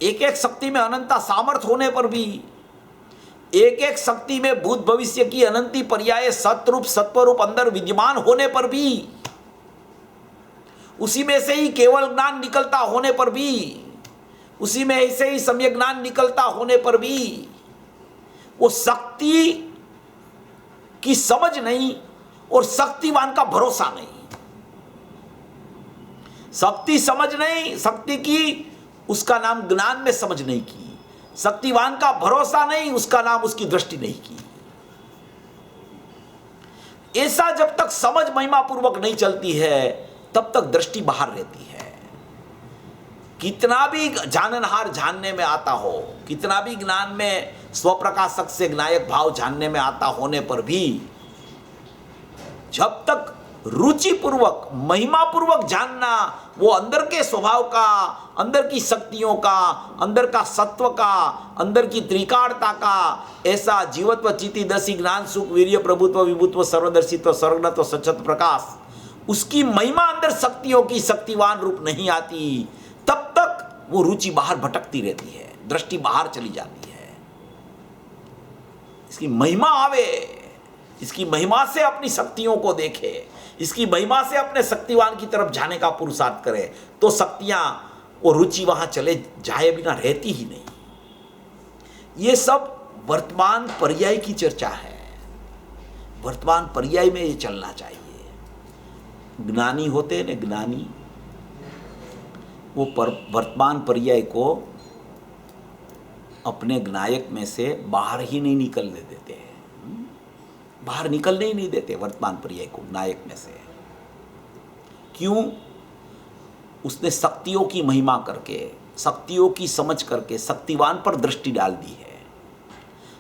एक एक शक्ति में अनंता सामर्थ्य होने पर भी, एक एक शक्ति में भूत भविष्य की अनंती पर्याय सतरूप सत्वरूप अंदर विद्यमान होने पर भी उसी में से ही केवल ज्ञान निकलता होने पर भी, उसी में से ही सम्यक ज्ञान निकलता होने पर भी वो शक्ति की समझ नहीं और शक्तिवान का भरोसा नहीं। शक्ति समझ नहीं, शक्ति की उसका नाम ज्ञान में समझ नहीं की, शक्तिवान का भरोसा नहीं, उसका नाम उसकी दृष्टि नहीं की। ऐसा जब तक समझ महिमा पूर्वक नहीं चलती है तब तक दृष्टि बाहर रहती है। कितना भी जाननहार जानने में आता हो, कितना भी ज्ञान में स्वप्रकाशक से ज्ञायक भाव जानने में आता होने पर भी जब तक रुचि पूर्वक महिमा पूर्वक जानना, वो अंदर के स्वभाव का, अंदर की शक्तियों का, अंदर का सत्व का, अंदर की त्रिकाणता का, ऐसा जीवत्व चिति दसी ज्ञान सुख वीर्य प्रभुत्व विभुत्व सर्वदर्शित्व सर्वज्ञत्व सचत प्रकाश, उसकी महिमा अंदर शक्तियों की शक्तिवान रूप नहीं आती, तब तक वो रुचि बाहर भटकती रहती है, दृष्टि बाहर चली जाती है। इसकी महिमा आवे, इसकी महिमा से अपनी शक्तियों को देखे, इसकी महिमा से अपने शक्तिवान की तरफ जाने का पुरुषार्थ करे, तो शक्तियां और रुचि वहां चले जाए बिना रहती ही नहीं। ये सब वर्तमान पर्याय की चर्चा है, वर्तमान पर्याय में ये चलना चाहिए। ज्ञानी होते हैं ना, ज्ञानी, वो वर्तमान पर्याय को अपने ज्ञायक में से बाहर ही नहीं निकलने देते हैं, बाहर निकलने ही नहीं देते वर्तमान पर्याय को ज्ञायक में से। क्यों? उसने शक्तियों की महिमा करके, शक्तियों की समझ करके शक्तिवान पर दृष्टि डाल दी है।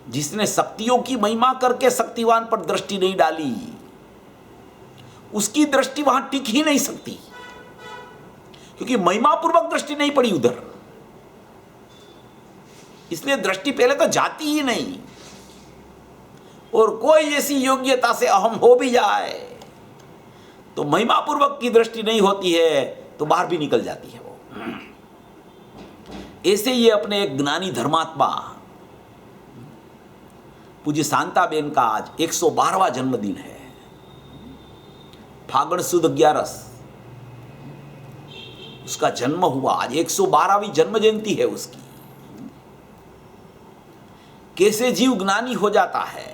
जिसने शक्तियों की महिमा करके शक्तिवान पर दृष्टि नहीं डाली, उसकी दृष्टि वहां टिक ही नहीं सकती, क्योंकि महिमा पूर्वक दृष्टि नहीं पड़ी उधर, इसलिए दृष्टि पहले तो जाती ही नहीं। और कोई ऐसी योग्यता से अहम हो भी जाए तो महिमा पूर्वक की दृष्टि नहीं होती है तो बाहर भी निकल जाती है वो। ऐसे ये अपने एक ज्ञानी धर्मात्मा पूज्य शांताबेन का आज 112वां जन्मदिन है। फागण सुद 11 उसका जन्म हुआ, आज 112वीं जन्म जयंती है उसकी। कैसे जीव ज्ञानी हो जाता है,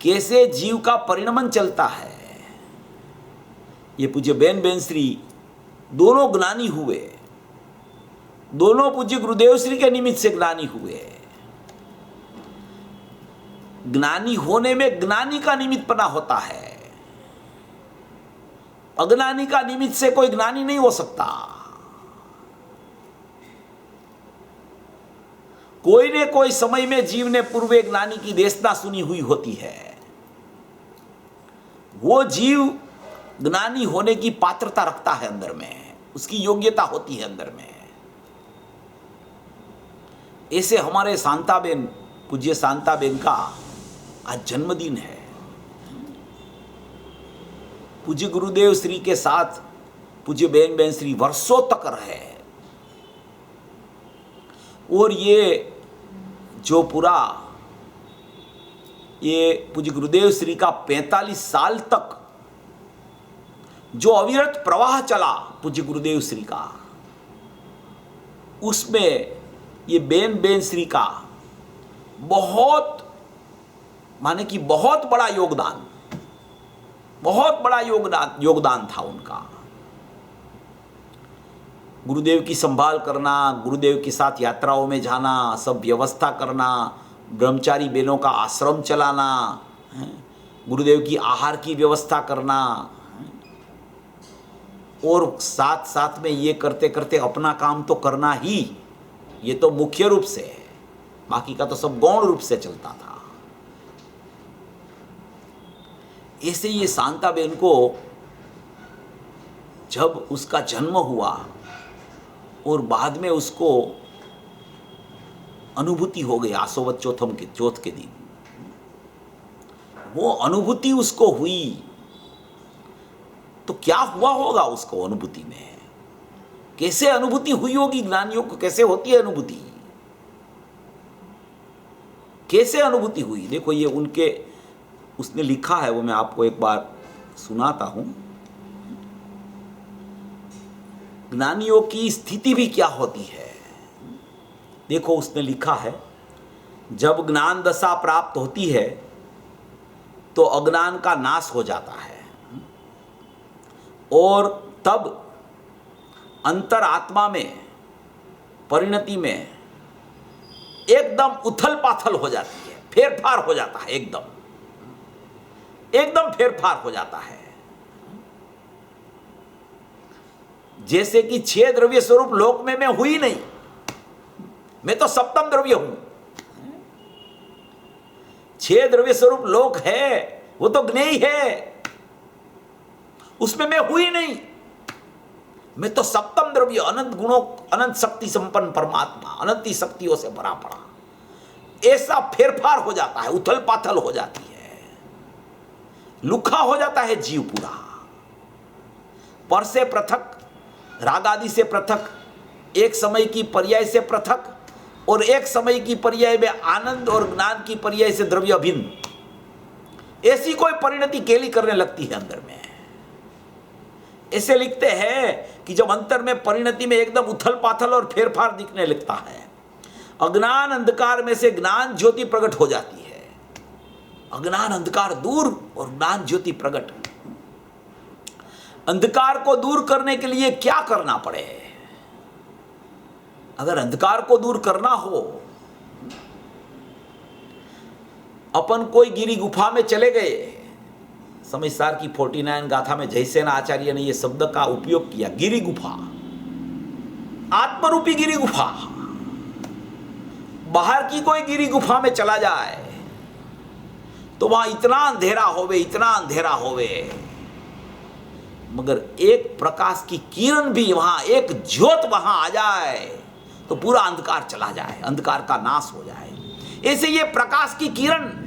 कैसे जीव का परिणमन चलता है। ये पूज्य बेन श्री दोनों ज्ञानी हुए, दोनों पूज्य गुरुदेव श्री के निमित्त से ज्ञानी हुए। ज्ञानी होने में ज्ञानी का निमित्त बना होता है, अज्ञानी का निमित्त से कोई ज्ञानी नहीं हो सकता। कोई ने कोई समय में जीव ने पूर्व ज्ञानी की देशना सुनी हुई होती है, वो जीव ज्ञानी होने की पात्रता रखता है अंदर में, उसकी योग्यता होती है अंदर में। ऐसे हमारे शांताबेन, पूज्य शांताबेन का आज जन्मदिन है। पूज्य गुरुदेव श्री के साथ पूज्य बेन श्री वर्षों तक रहे, और ये जो पूरा ये पूज्य गुरुदेव श्री का 45 साल तक जो अविरत प्रवाह चला पूज्य गुरुदेव श्री का, उसमें ये बेन श्री का बहुत, माने कि बहुत बड़ा योगदान, बहुत बड़ा योगदान था उनका। गुरुदेव की संभाल करना, गुरुदेव के साथ यात्राओं में जाना, सब व्यवस्था करना, ब्रह्मचारी बहनों का आश्रम चलाना, गुरुदेव की आहार की व्यवस्था करना, और साथ साथ में ये करते करते अपना काम तो करना ही, ये तो मुख्य रूप से है, बाकी का तो सब गौण रूप से चलता था। ऐसे ये शांताबेन को जब उसका जन्म हुआ और बाद में उसको अनुभूति हो गई आसोवत चौथ के दिन, वो अनुभूति उसको हुई तो क्या हुआ होगा उसको अनुभूति में, कैसे अनुभूति हुई होगी। ज्ञानियों को कैसे होती है अनुभूति, कैसे अनुभूति हुई। देखो ये उनके उसने लिखा है, वो मैं आपको एक बार सुनाता हूं। ज्ञानियों की स्थिति भी क्या होती है। देखो उसने लिखा है, जब ज्ञान दशा प्राप्त होती है तो अज्ञान का नाश हो जाता है और तब अंतर आत्मा में, परिणति में एकदम उथल पाथल हो जाती है, फेरफार हो जाता है, एकदम फेरफार हो जाता है। जैसे कि 6 द्रव्य स्वरूप लोक में मैं हुई नहीं, मैं तो सप्तम द्रव्य हूं। 6 द्रव्य स्वरूप लोक है, वो तो ज्ञेय है, उसमें मैं हुई नहीं। मैं तो सप्तम द्रव्य, अनंत गुणों, अनंत शक्ति संपन्न परमात्मा, अनंत शक्तियों से भरा पड़ा। ऐसा फेरफार हो जाता है, उथल पाथल हो जाती है, लुखा हो जाता है जीव पूरा। पर से पृथक, राग आदि से पृथक, एक समय की पर्याय से पृथक और एक समय की पर्याय में आनंद और ज्ञान की पर्याय से द्रव्य अभिन्न, ऐसी कोई परिणति केली करने लगती है अंदर में। ऐसे लिखते हैं कि जब अंतर में, परिणति में एकदम उथल पाथल और फेरफार दिखने लगता है, अज्ञान अंधकार में से ज्ञान ज्योति प्रकट हो जाती है। अज्ञान अंधकार दूर और ज्ञान ज्योति प्रकट। अंधकार को दूर करने के लिए क्या करना पड़े? अगर अंधकार को दूर करना हो, अपन कोई गिरी गुफा में चले गए। समय सार की 49 गाथा में जयसेन आचार्य ने यह शब्द का उपयोग किया, गिरी गुफा, आत्मरूपी गिरी गुफा। बाहर की कोई गिरी गुफा में चला जाए तो वहां इतना अंधेरा होवे, इतना अंधेरा होवे, मगर एक प्रकाश की किरण भी वहां, एक ज्योत वहां आ जाए तो पूरा अंधकार चला जाए, अंधकार का नाश हो जाए। ऐसे ये प्रकाश की किरण,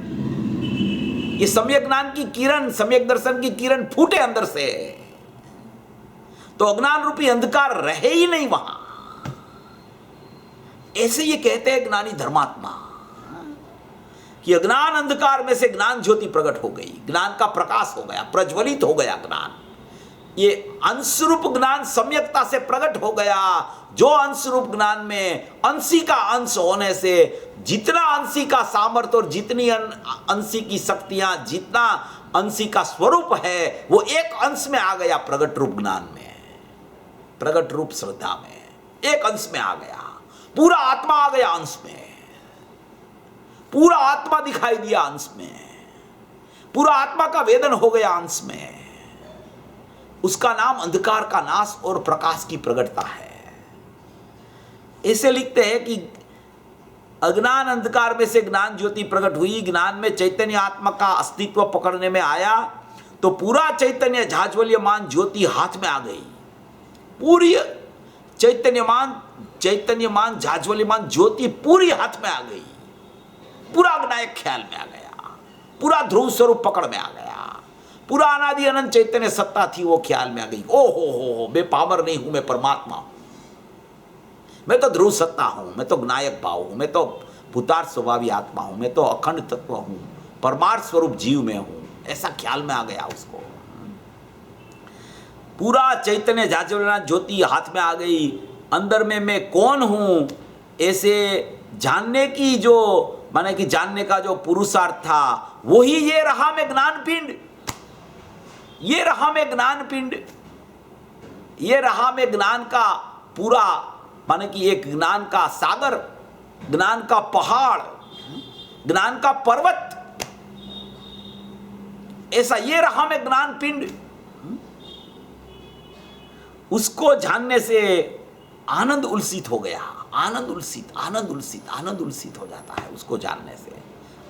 ये सम्यक ज्ञान की किरण, सम्यक दर्शन की किरण फूटे अंदर से तो अज्ञान रूपी अंधकार रहे ही नहीं वहां। ऐसे ये कहते हैं ज्ञानी धर्मात्मा कि अज्ञान अंधकार में से ज्ञान ज्योति प्रकट हो गई, ज्ञान का प्रकाश हो गया, प्रज्वलित हो गया ज्ञान। ये अंशरूप ज्ञान सम्यकता से प्रकट हो गया। जो अंशरूप ज्ञान में अंशी का अंश होने से जितना अंशी का सामर्थ्य और जितनी अंशी की शक्तियां, जितना अंशी का स्वरूप है, वो एक अंश में आ गया प्रकट रूप ज्ञान में, प्रकट रूप श्रद्धा में एक अंश में आ गया। पूरा आत्मा आ गया अंश में, पूरा आत्मा दिखाई दिया अंश में, पूरा आत्मा का वेदन हो गया अंश में। उसका नाम अंधकार का नाश और प्रकाश की प्रगटता है। ऐसे लिखते हैं कि अज्ञान अंधकार में से ज्ञान ज्योति प्रकट हुई, ज्ञान में चैतन्य आत्मा का अस्तित्व पकड़ने में आया तो पूरा चैतन्य झाज्वल्यमान ज्योति हाथ में आ गई। पूरी चैतन्यमान झाज्वल्यमान ज्योति पूरी हाथ में आ गई, पूरा अज्ञायक ख्याल में आ गया, पूरा ध्रुव स्वरूप पकड़ में आ गया, पूरा अनादि अनंत चैतन्य सत्ता थी वो ख्याल में आ गई। ओ हो, मैं पामर नहीं हूं, मैं परमात्मा हूं, मैं तो ध्रुव सत्ता हूं, मैं तो ज्ञायक भाव हूं, मैं तो भूतार्थ स्वभावी आत्मा हूं, मैं तो अखंड तत्व हूं, परमार्थ स्वरूप जीव में हूं। ऐसा ख्याल में आ गया उसको। पूरा चैतन्य झाज्वल्यमान ज्योति हाथ में आ गई। अंदर में मैं कौन हूं ऐसे जानने की, जो माने कि जानने का जो पुरुषार्थ था, वही ये रहा में ज्ञान पिंड, ये रहा में ज्ञान पिंड, ये रहा में ज्ञान का पूरा, माने कि एक ज्ञान का सागर, ज्ञान का पहाड़, ज्ञान का पर्वत, ऐसा ये रहा में ज्ञान पिंड। उसको जानने से आनंद उल्सित हो गया, आनंद उल्सित, आनंद उल्सित, आनंद उल्सित हो जाता है उसको जानने से,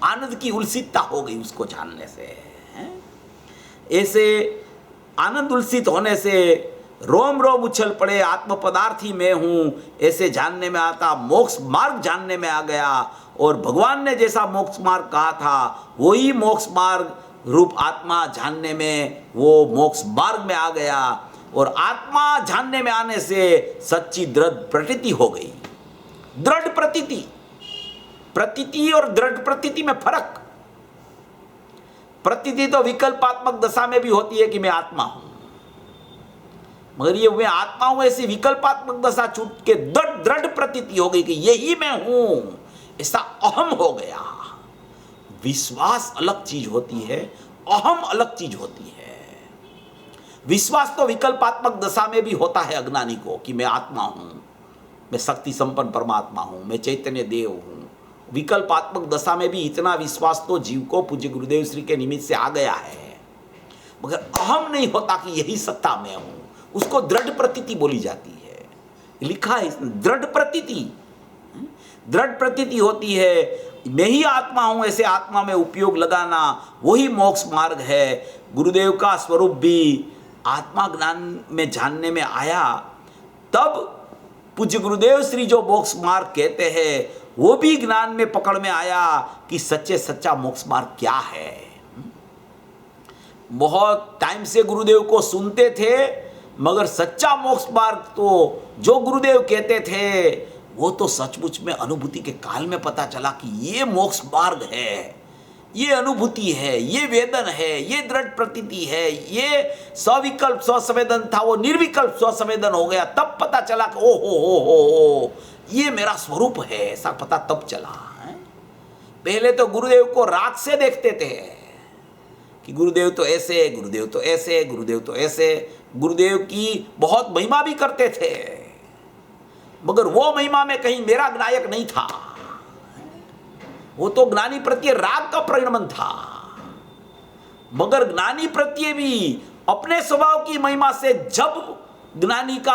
आनंद की उल्सितता हो गई उसको जानने से। ऐसे आनंद उल्सित होने से रोम रोम उछल पड़े, आत्म पदार्थ ही मैं हूं ऐसे जानने में आता, मोक्ष मार्ग जानने में आ गया। और भगवान ने जैसा मोक्ष मार्ग कहा था वही मोक्ष मार्ग रूप आत्मा जानने में, वो मोक्ष मार्ग में आ गया। और आत्मा जानने में आने से सच्ची दृढ़ प्रतीति हो गई। दृढ़ प्रतीति, प्रतीति और दृढ़ प्रतीति में फर्क। प्रतीति तो विकल्पात्मक दशा में भी होती है कि मैं आत्मा हूं, मगर ये मैं आत्मा हूं ऐसी विकल्पात्मक दशा छूट के दृढ़ प्रतीति हो गई कि यही मैं हूं, ऐसा अहम हो गया। विश्वास अलग चीज होती है, अहम अलग चीज होती है। विश्वास तो विकल्पात्मक दशा में भी होता है अज्ञानी को कि मैं आत्मा हूं, मैं शक्ति संपन्न परमात्मा हूं, मैं चैतन्य देव हूं। विकल्पात्मक दशा में भी इतना विश्वास तो जीव को पूज्य गुरुदेव श्री के निमित्त से आ गया है, मगर अहम नहीं होता कि यही सत्ता मैं हूं। उसको दृढ़ प्रतीति बोली जाती है, लिखा है इसमें दृढ़ प्रतीति। दृढ़ प्रतीति होती है मैं ही आत्मा हूं, ऐसे आत्मा में उपयोग लगाना वही मोक्ष मार्ग है। गुरुदेव का स्वरूप भी आत्मा ज्ञान में जानने में आया, तब पूज्य गुरुदेव श्री जो मोक्ष मार्ग कहते हैं वो भी ज्ञान में पकड़ में आया कि सच्चे सच्चा मोक्ष मार्ग क्या है। बहुत टाइम से गुरुदेव को सुनते थे, मगर सच्चा मोक्ष मार्ग तो जो गुरुदेव कहते थे वो तो सचमुच में अनुभूति के काल में पता चला कि ये मोक्ष मार्ग है, ये अनुभूति है, ये वेदन है, ये दृढ़ प्रतीति है, ये सविकल्प स्वसंवेदन था वो निर्विकल्प स्वसंवेदन हो गया। तब पता चला कि ओ हो ये मेरा स्वरूप है, ऐसा पता तब चला है। पहले तो गुरुदेव को राग से देखते थे कि गुरुदेव तो ऐसे, गुरुदेव तो ऐसे, गुरुदेव तो ऐसे। गुरुदेव की बहुत महिमा भी करते थे, मगर वो महिमा में कहीं मेरा नायक नहीं था, वो तो ज्ञानी प्रत्यय राग का परिणमन था। मगर ज्ञानी प्रत्यय भी अपने स्वभाव की महिमा से जब ज्ञानी का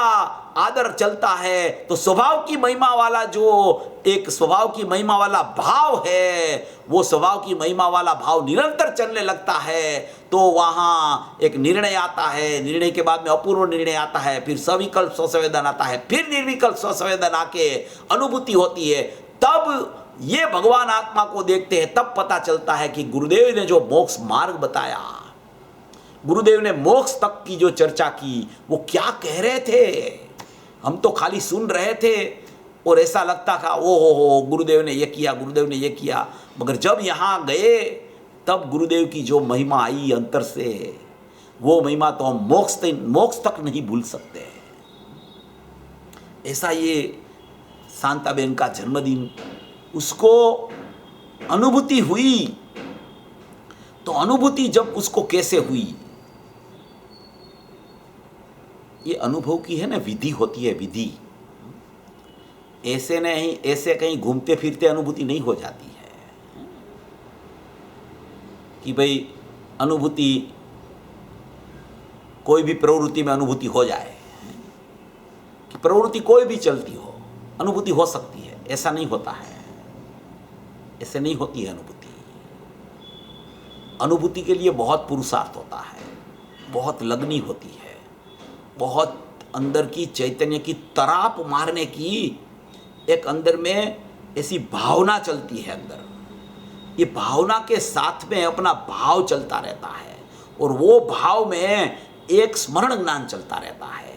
आदर चलता है तो स्वभाव की महिमा वाला जो एक स्वभाव की महिमा वाला भाव है, वो स्वभाव की महिमा वाला भाव निरंतर चलने लगता है। तो वहाँ एक निर्णय आता है, निर्णय के बाद में अपूर्व निर्णय आता है, फिर सविकल्प स्वसंवेदन आता है, फिर निर्विकल्प स्वसंवेदन आके अनुभूति होती है। तब ये भगवान आत्मा को देखते हैं, तब पता चलता है कि गुरुदेव ने जो मोक्ष मार्ग बताया, गुरुदेव ने मोक्ष तक की जो चर्चा की, वो क्या कह रहे थे। हम तो खाली सुन रहे थे और ऐसा लगता था ओ हो गुरुदेव ने ये किया, गुरुदेव ने ये किया। मगर जब यहाँ गए तब गुरुदेव की जो महिमा आई अंतर से, वो महिमा तो हम मोक्ष तक नहीं भूल सकते। ऐसा ये शांताबेन का जन्मदिन, उसको अनुभूति हुई, तो अनुभूति जब उसको कैसे हुई, ये अनुभव की है ना विधि होती है, विधि। ऐसे नहीं, ऐसे कहीं घूमते फिरते अनुभूति नहीं हो जाती है कि भाई अनुभूति कोई भी प्रवृत्ति में अनुभूति हो जाए, कि प्रवृत्ति कोई भी चलती हो अनुभूति हो सकती है, ऐसा नहीं होता है। ऐसे नहीं होती है अनुभूति। अनुभूति के लिए बहुत पुरुषार्थ होता है, बहुत लगनी होती है, बहुत अंदर की चैतन्य की तराप मारने की एक अंदर में ऐसी भावना चलती है अंदर। ये भावना के साथ में अपना भाव चलता रहता है, और वो भाव में एक स्मरण ज्ञान चलता रहता है।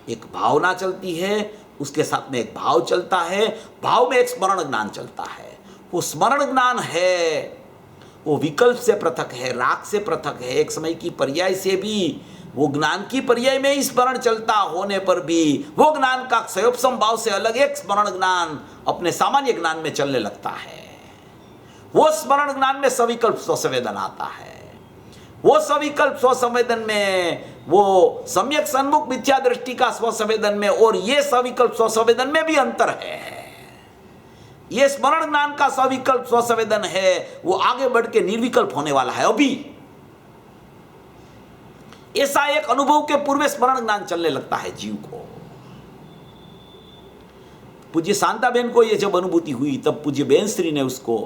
एक भावना चलती है, उसके साथ में एक भाव चलता है, भाव में एक स्मरण ज्ञान चलता है। वो स्मरण ज्ञान है, वो विकल्प से पृथक है, राग से पृथक है। एक समय की पर्याय से भी, वो ज्ञान की पर्याय में ही स्मरण चलता होने पर भी वो ज्ञान का क्षयोपम भाव से अलग एक स्मरण ज्ञान अपने सामान्य ज्ञान में चलने लगता है। वो स्मरण ज्ञान में सविकल्प स्वसंवेदन आता है। वो सविकल्प स्वसंवेदन में, वो सम्यक सन्मुख मिथ्या दृष्टि का स्वसंवेदन में और ये सविकल्प स्वसंवेदन में भी अंतर है। ये स्मरण ज्ञान का सविकल्प स्वसंवेदन है, वो आगे बढ़ के निर्विकल्प होने वाला है। अभी ऐसा एक अनुभव के पूर्व स्मरण ज्ञान चलने लगता है जीव को। पूज्य शांताबेन को ये जब अनुभूति हुई, तब पूज्य बेन श्री ने उसको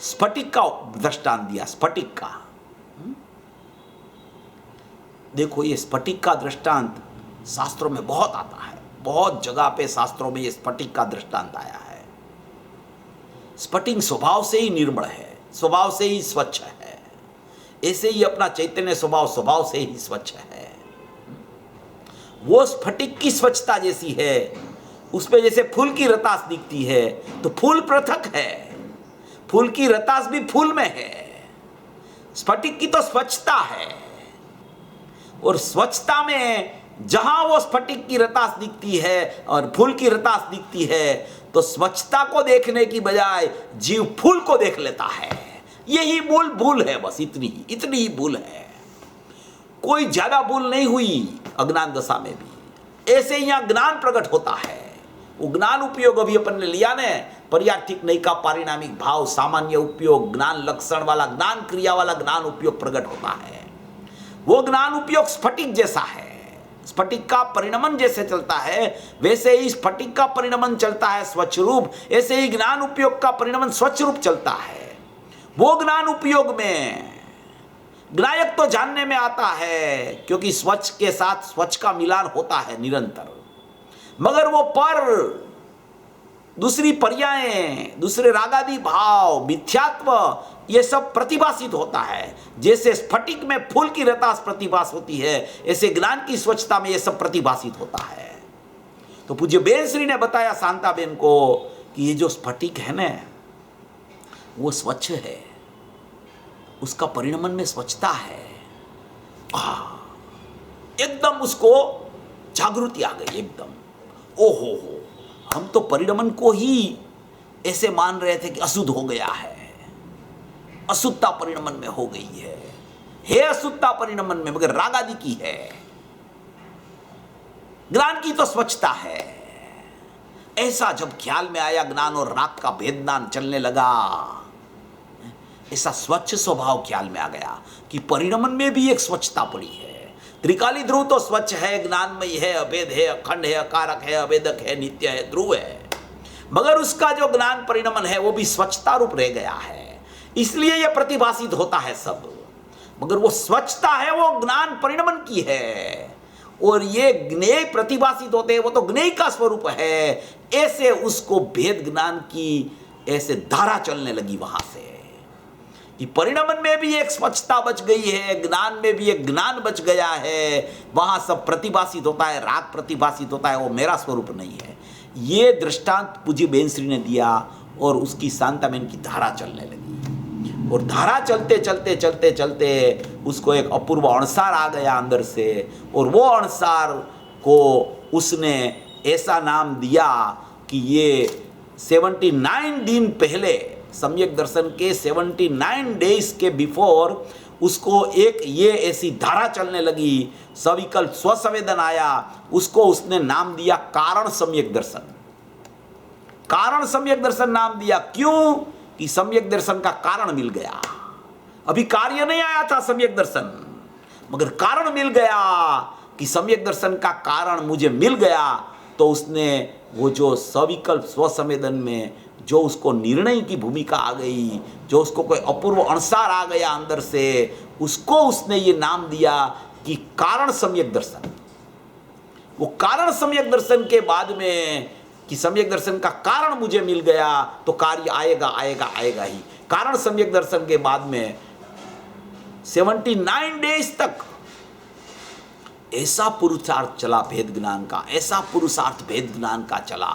स्फटिक का दृष्टांत दिया। स्फटिक का देखो, ये स्फटिक का दृष्टांत शास्त्रों में बहुत आता है, बहुत जगह पे शास्त्रों में ये स्फटिक का दृष्टांत आया है। स्फटिक स्वभाव से ही निर्मल है, स्वभाव से ही स्वच्छ है। ऐसे ही अपना चैतन्य स्वभाव से ही स्वच्छ है। वो स्फटिक की स्वच्छता जैसी है, उसमें जैसे फूल की रतास दिखती है, तो फूल पृथक है, फूल की रतास भी फूल में है। स्फटिक की तो स्वच्छता है, और स्वच्छता में जहां वो स्फटिक की रतास दिखती है और फूल की रतास दिखती है, तो स्वच्छता को देखने की बजाय जीव फूल को देख लेता है। यही मूल भूल है, बस इतनी ही भूल है। कोई ज्यादा भूल नहीं हुई अज्ञान दशा में भी। ऐसे यहां ज्ञान प्रकट होता है। वो ज्ञान उपयोग अभी अपन ने लिया ने, पर्यार्थिक नहीं का पारिणामिक भाव, सामान्य उपयोग, ज्ञान लक्षण वाला, ज्ञान क्रिया वाला ज्ञान उपयोग प्रकट होता है। वो ज्ञान उपयोग स्फटिक जैसा है। स्फटिक का परिणमन जैसे चलता है, वैसे ही स्फटिक का परिणमन चलता है स्वच्छ रूप, ऐसे ही ज्ञान उपयोग का परिणमन स्वच्छ रूप चलता है। वो ज्ञान उपयोग में ज्ञायक तो जानने में आता है, क्योंकि स्वच्छ के साथ स्वच्छ का मिलान होता है निरंतर, मगर वो पर दूसरी पर्यायें, दूसरे रागादि भाव, मिथ्यात्व, ये सब प्रतिभासित होता है। जैसे स्फटिक में फूल की रतास प्रतिभास होती है, ऐसे ज्ञान की स्वच्छता में ये सब प्रतिभासित होता है। तो पूज्य बेन श्री ने बताया शांताबेन को कि ये जो स्फटिक है ना, वो स्वच्छ है, उसका परिणमन में स्वच्छता है। एकदम उसको जागृति आ गई एकदम। ओहो हो, हम तो परिणमन को ही ऐसे मान रहे थे कि अशुद्ध हो गया है, अशुद्धता परिणमन में हो गई है अशुद्धता परिणमन में, मगर राग आदि की है। ज्ञान की तो स्वच्छता है। ऐसा जब ख्याल में आया ज्ञान और राग का भेद ज्ञान चलने लगा, ऐसा स्वच्छ स्वभाव ख्याल में आ गया कि परिणमन में भी एक स्वच्छता पड़ी है। त्रिकाली ध्रुव तो स्वच्छ है, ज्ञानमयी है, अभेद है, अखंड है, अकारक है, अभेदक है, नित्य है, ध्रुव है, मगर उसका जो ज्ञान परिणमन है वो भी स्वच्छता रूप रह गया है। इसलिए यह प्रतिभासित होता है सब, मगर वो स्वच्छता है वो ज्ञान परिणमन की है, और ये ज्ञेय प्रतिभासित होते हैं वो तो ज्ञेय का स्वरूप है। ऐसे उसको भेद ज्ञान की ऐसे धारा चलने लगी वहां से कि परिणमन में भी एक स्वच्छता बच गई है, ज्ञान में भी एक ज्ञान बच गया है। वहां सब प्रतिभासित होता है, राग प्रतिभासित होता है, वो मेरा स्वरूप नहीं है। ये दृष्टांत पूज्य बेन श्री ने दिया और उसकी शांताबेन की धारा चलने लगी, और धारा चलते चलते चलते चलते उसको एक अपूर्व अणसार आ गया अंदर से, और वो अणसार को उसने ऐसा नाम दिया कि ये 79 दिन पहले, सम्यक दर्शन के 79 डेज के बिफोर उसको एक ये ऐसी धारा चलने लगी, सविकल्प स्वसंवेदन आया, उसको उसने नाम दिया कारण सम्यक दर्शन। कारण सम्यक दर्शन नाम दिया, क्यों? कि सम्यक दर्शन का कारण मिल गया। अभी कार्य नहीं आया था सम्यक दर्शन, मगर कारण मिल गया कि सम्यक दर्शन का कारण मुझे मिल गया। तो उसने वो जो सविकल्प स्वसंवेदन में जो उसको निर्णय की भूमिका आ गई, जो उसको कोई अपूर्व अणसार आ गया अंदर से, उसको उसने ये नाम दिया कि कारण सम्यक दर्शन। वो कारण सम्यक दर्शन के बाद में कि सम्यक दर्शन का कारण मुझे मिल गया तो कार्य आएगा आएगा आएगा ही। कारण सम्यक दर्शन के बाद में 79 डेज तक ऐसा पुरुषार्थ चला भेद ज्ञान का, ऐसा पुरुषार्थ भेद ज्ञान का चला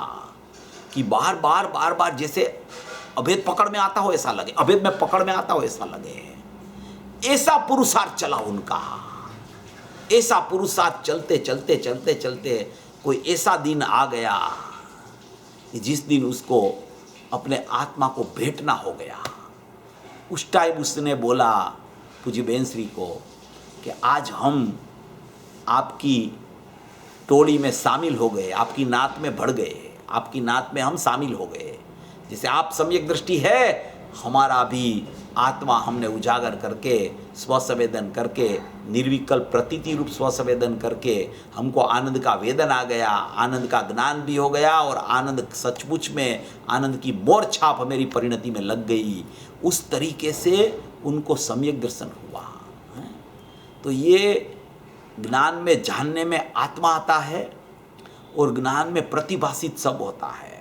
कि बार बार जैसे अभेद पकड़ में आता हो ऐसा लगे, अभेद में पकड़ में आता हो ऐसा लगे। ऐसा पुरुषार्थ चला उनका। ऐसा पुरुषार्थ चलते चलते चलते चलते कोई ऐसा दिन आ गया कि जिस दिन उसको अपने आत्मा को भेंटना हो गया। उस टाइम उसने बोला पूज्य बेन श्री को कि आज हम आपकी टोली में शामिल हो गए, आपकी नात में बढ़ गए, आपकी नात में हम शामिल हो गए। जैसे आप सम्यक दृष्टि है, हमारा भी आत्मा हमने उजागर करके स्वसंवेदन करके निर्विकल्प प्रतीति रूप स्वसंवेदन करके हमको आनंद का वेदन आ गया, आनंद का ज्ञान भी हो गया, और आनंद सचमुच में आनंद की मोर छाप मेरी परिणति में लग गई। उस तरीके से उनको सम्यक दर्शन हुआ। तो ये ज्ञान में जानने में आत्मा आता है और ज्ञान में प्रतिभासित सब होता है।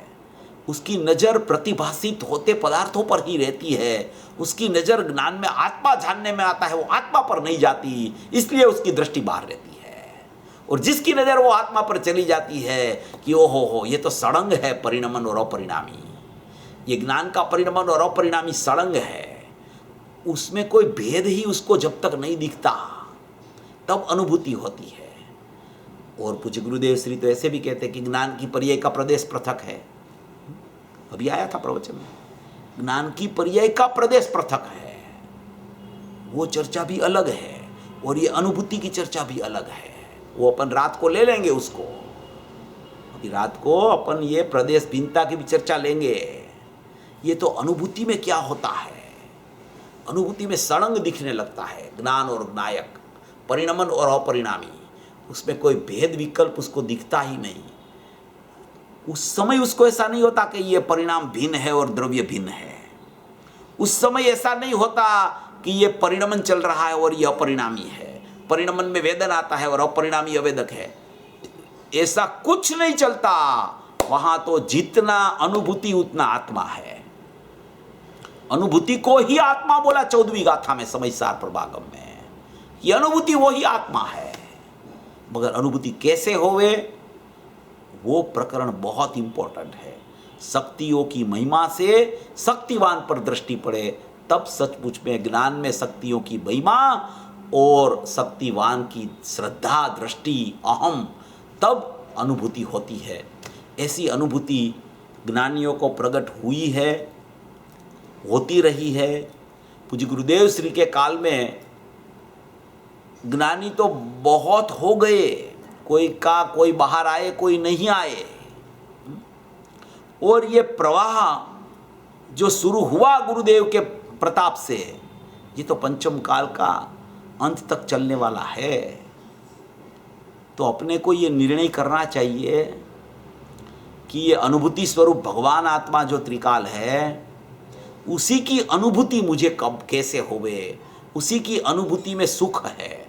उसकी नज़र प्रतिभासित होते पदार्थों पर ही रहती है, उसकी नज़र ज्ञान में आत्मा जानने में आता है, वो आत्मा पर नहीं जाती, इसलिए उसकी दृष्टि बाहर रहती है। और जिसकी नज़र वो आत्मा पर चली जाती है कि ओहो हो ये तो सड़ंग है परिणमन और अपरिणामी, ये ज्ञान का परिणमन और अपरिणामी सड़ंग है, उसमें कोई भेद ही उसको जब तक नहीं दिखता तब अनुभूति होती है। और पूज्य गुरुदेव श्री तो ऐसे भी कहते हैं कि ज्ञान की पर्याय का प्रदेश पृथक है। अभी आया था प्रवचन में, ज्ञान की पर्याय का प्रदेश पृथक है, वो चर्चा भी अलग है और ये अनुभूति की चर्चा भी अलग है। वो अपन रात को ले लेंगे उसको, अभी रात को अपन ये प्रदेश भिन्नता की भी चर्चा लेंगे। ये तो अनुभूति में क्या होता है, अनुभूति में सड़ंग दिखने लगता है, ज्ञान और ज्ञायक, परिणमन और अपरिणामी, उसमें कोई भेद विकल्प उसको दिखता ही नहीं। उस समय उसको ऐसा नहीं होता कि ये परिणाम भिन्न है और द्रव्य भिन्न है। उस समय ऐसा नहीं होता कि ये परिणमन चल रहा है और ये अपरिणामी है, परिणमन में वेदन आता है और अपरिणामी अवेदक है, ऐसा कुछ नहीं चलता। वहां तो जितना अनुभूति उतना आत्मा है। अनुभूति को ही आत्मा बोला 14वीं गाथा में समयसार प्रभागम में, ये अनुभूति वो ही आत्मा है। मगर अनुभूति कैसे होवे, वो प्रकरण बहुत इंपॉर्टेंट है। शक्तियों की महिमा से शक्तिवान पर दृष्टि पड़े, तब सचमुच में ज्ञान में शक्तियों की महिमा और शक्तिवान की श्रद्धा, दृष्टि, अहम, तब अनुभूति होती है। ऐसी अनुभूति ज्ञानियों को प्रकट हुई है, होती रही है। पूज्य गुरुदेव श्री के काल में ज्ञानी तो बहुत हो गए, कोई बाहर आए, कोई नहीं आए। और ये प्रवाह जो शुरू हुआ गुरुदेव के प्रताप से, ये तो पंचम काल का अंत तक चलने वाला है। तो अपने को ये निर्णय करना चाहिए कि ये अनुभूति स्वरूप भगवान आत्मा जो त्रिकाल है, उसी की अनुभूति मुझे कब कैसे होवे, उसी की अनुभूति में सुख है,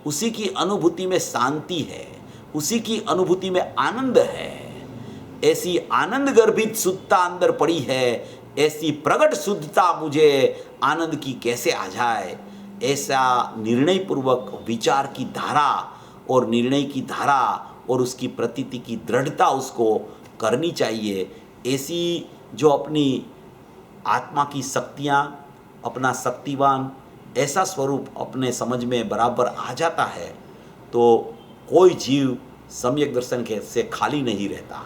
उसी की अनुभूति में शांति है, उसी की अनुभूति में आनंद है। ऐसी आनंद गर्भित शुद्धता अंदर पड़ी है, ऐसी प्रगट शुद्धता मुझे आनंद की कैसे आ जाए, ऐसा निर्णय पूर्वक विचार की धारा और निर्णय की धारा और उसकी प्रतीति की दृढ़ता उसको करनी चाहिए। ऐसी जो अपनी आत्मा की शक्तियाँ, अपना शक्तिवान ऐसा स्वरूप अपने समझ में बराबर आ जाता है, तो कोई जीव सम्यक दर्शन के से खाली नहीं रहता।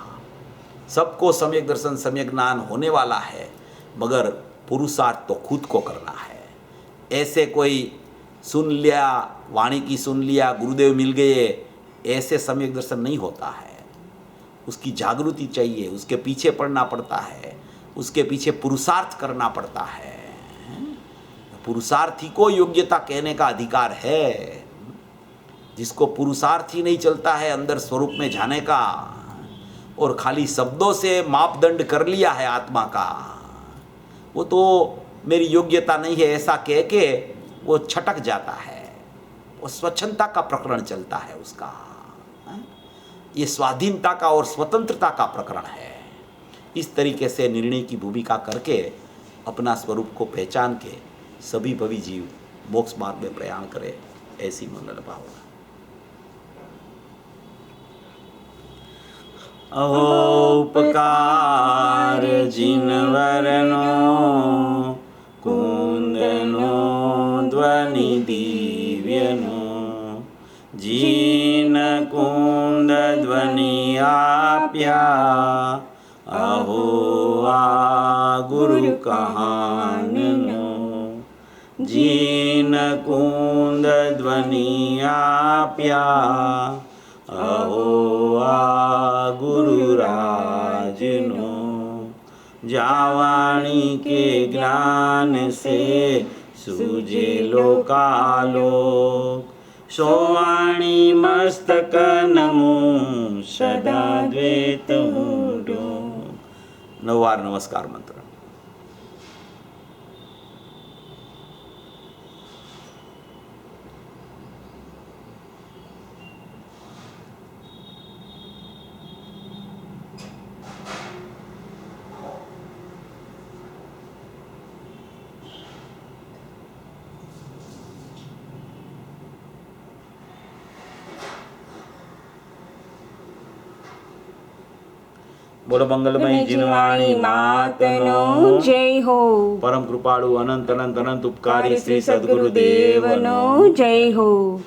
सबको सम्यक दर्शन, सम्यक ज्ञान होने वाला है, मगर पुरुषार्थ तो खुद को करना है। ऐसे कोई सुन लिया, वाणी की सुन लिया, गुरुदेव मिल गए, ऐसे सम्यक दर्शन नहीं होता है। उसकी जागृति चाहिए, उसके पीछे पड़ना पड़ता है, उसके पीछे पुरुषार्थ करना पड़ता है। पुरुषार्थी को योग्यता कहने का अधिकार है। जिसको पुरुषार्थ ही नहीं चलता है अंदर स्वरूप में जाने का, और खाली शब्दों से मापदंड कर लिया है आत्मा का, वो तो मेरी योग्यता नहीं है ऐसा कह के वो छटक जाता है। वो स्वच्छंदता का प्रकरण चलता है उसका, ये स्वाधीनता का और स्वतंत्रता का प्रकरण है। इस तरीके से निर्णय की भूमिका करके अपना स्वरूप को पहचान के सभी भवी जीव मोक्ष मार्ग में प्रयाण करे, ऐसी मंगल भावना।
उपकार जिनवरनो कुंदनो ध्वनि दिव्यनो, जीन कुंद ध्वनि आप्या, अहो आ गुरु कहाननो। जीन कुंद ध्वनि आप्या, अहो आ गुरु राजनो। जावाणी के ज्ञान से सूझे लोकालोक, सोवाणी मस्तक नमो सदा द्वैत मूढ़ो।
नववार नमस्कार मंत्र। बोलो मंगलमय जिनवाणी मातनो
जय हो।
परम कृपाळु अनंत अनंत अनंत उपकारी श्री
श्री सद्गुरुदेवनो जय हो।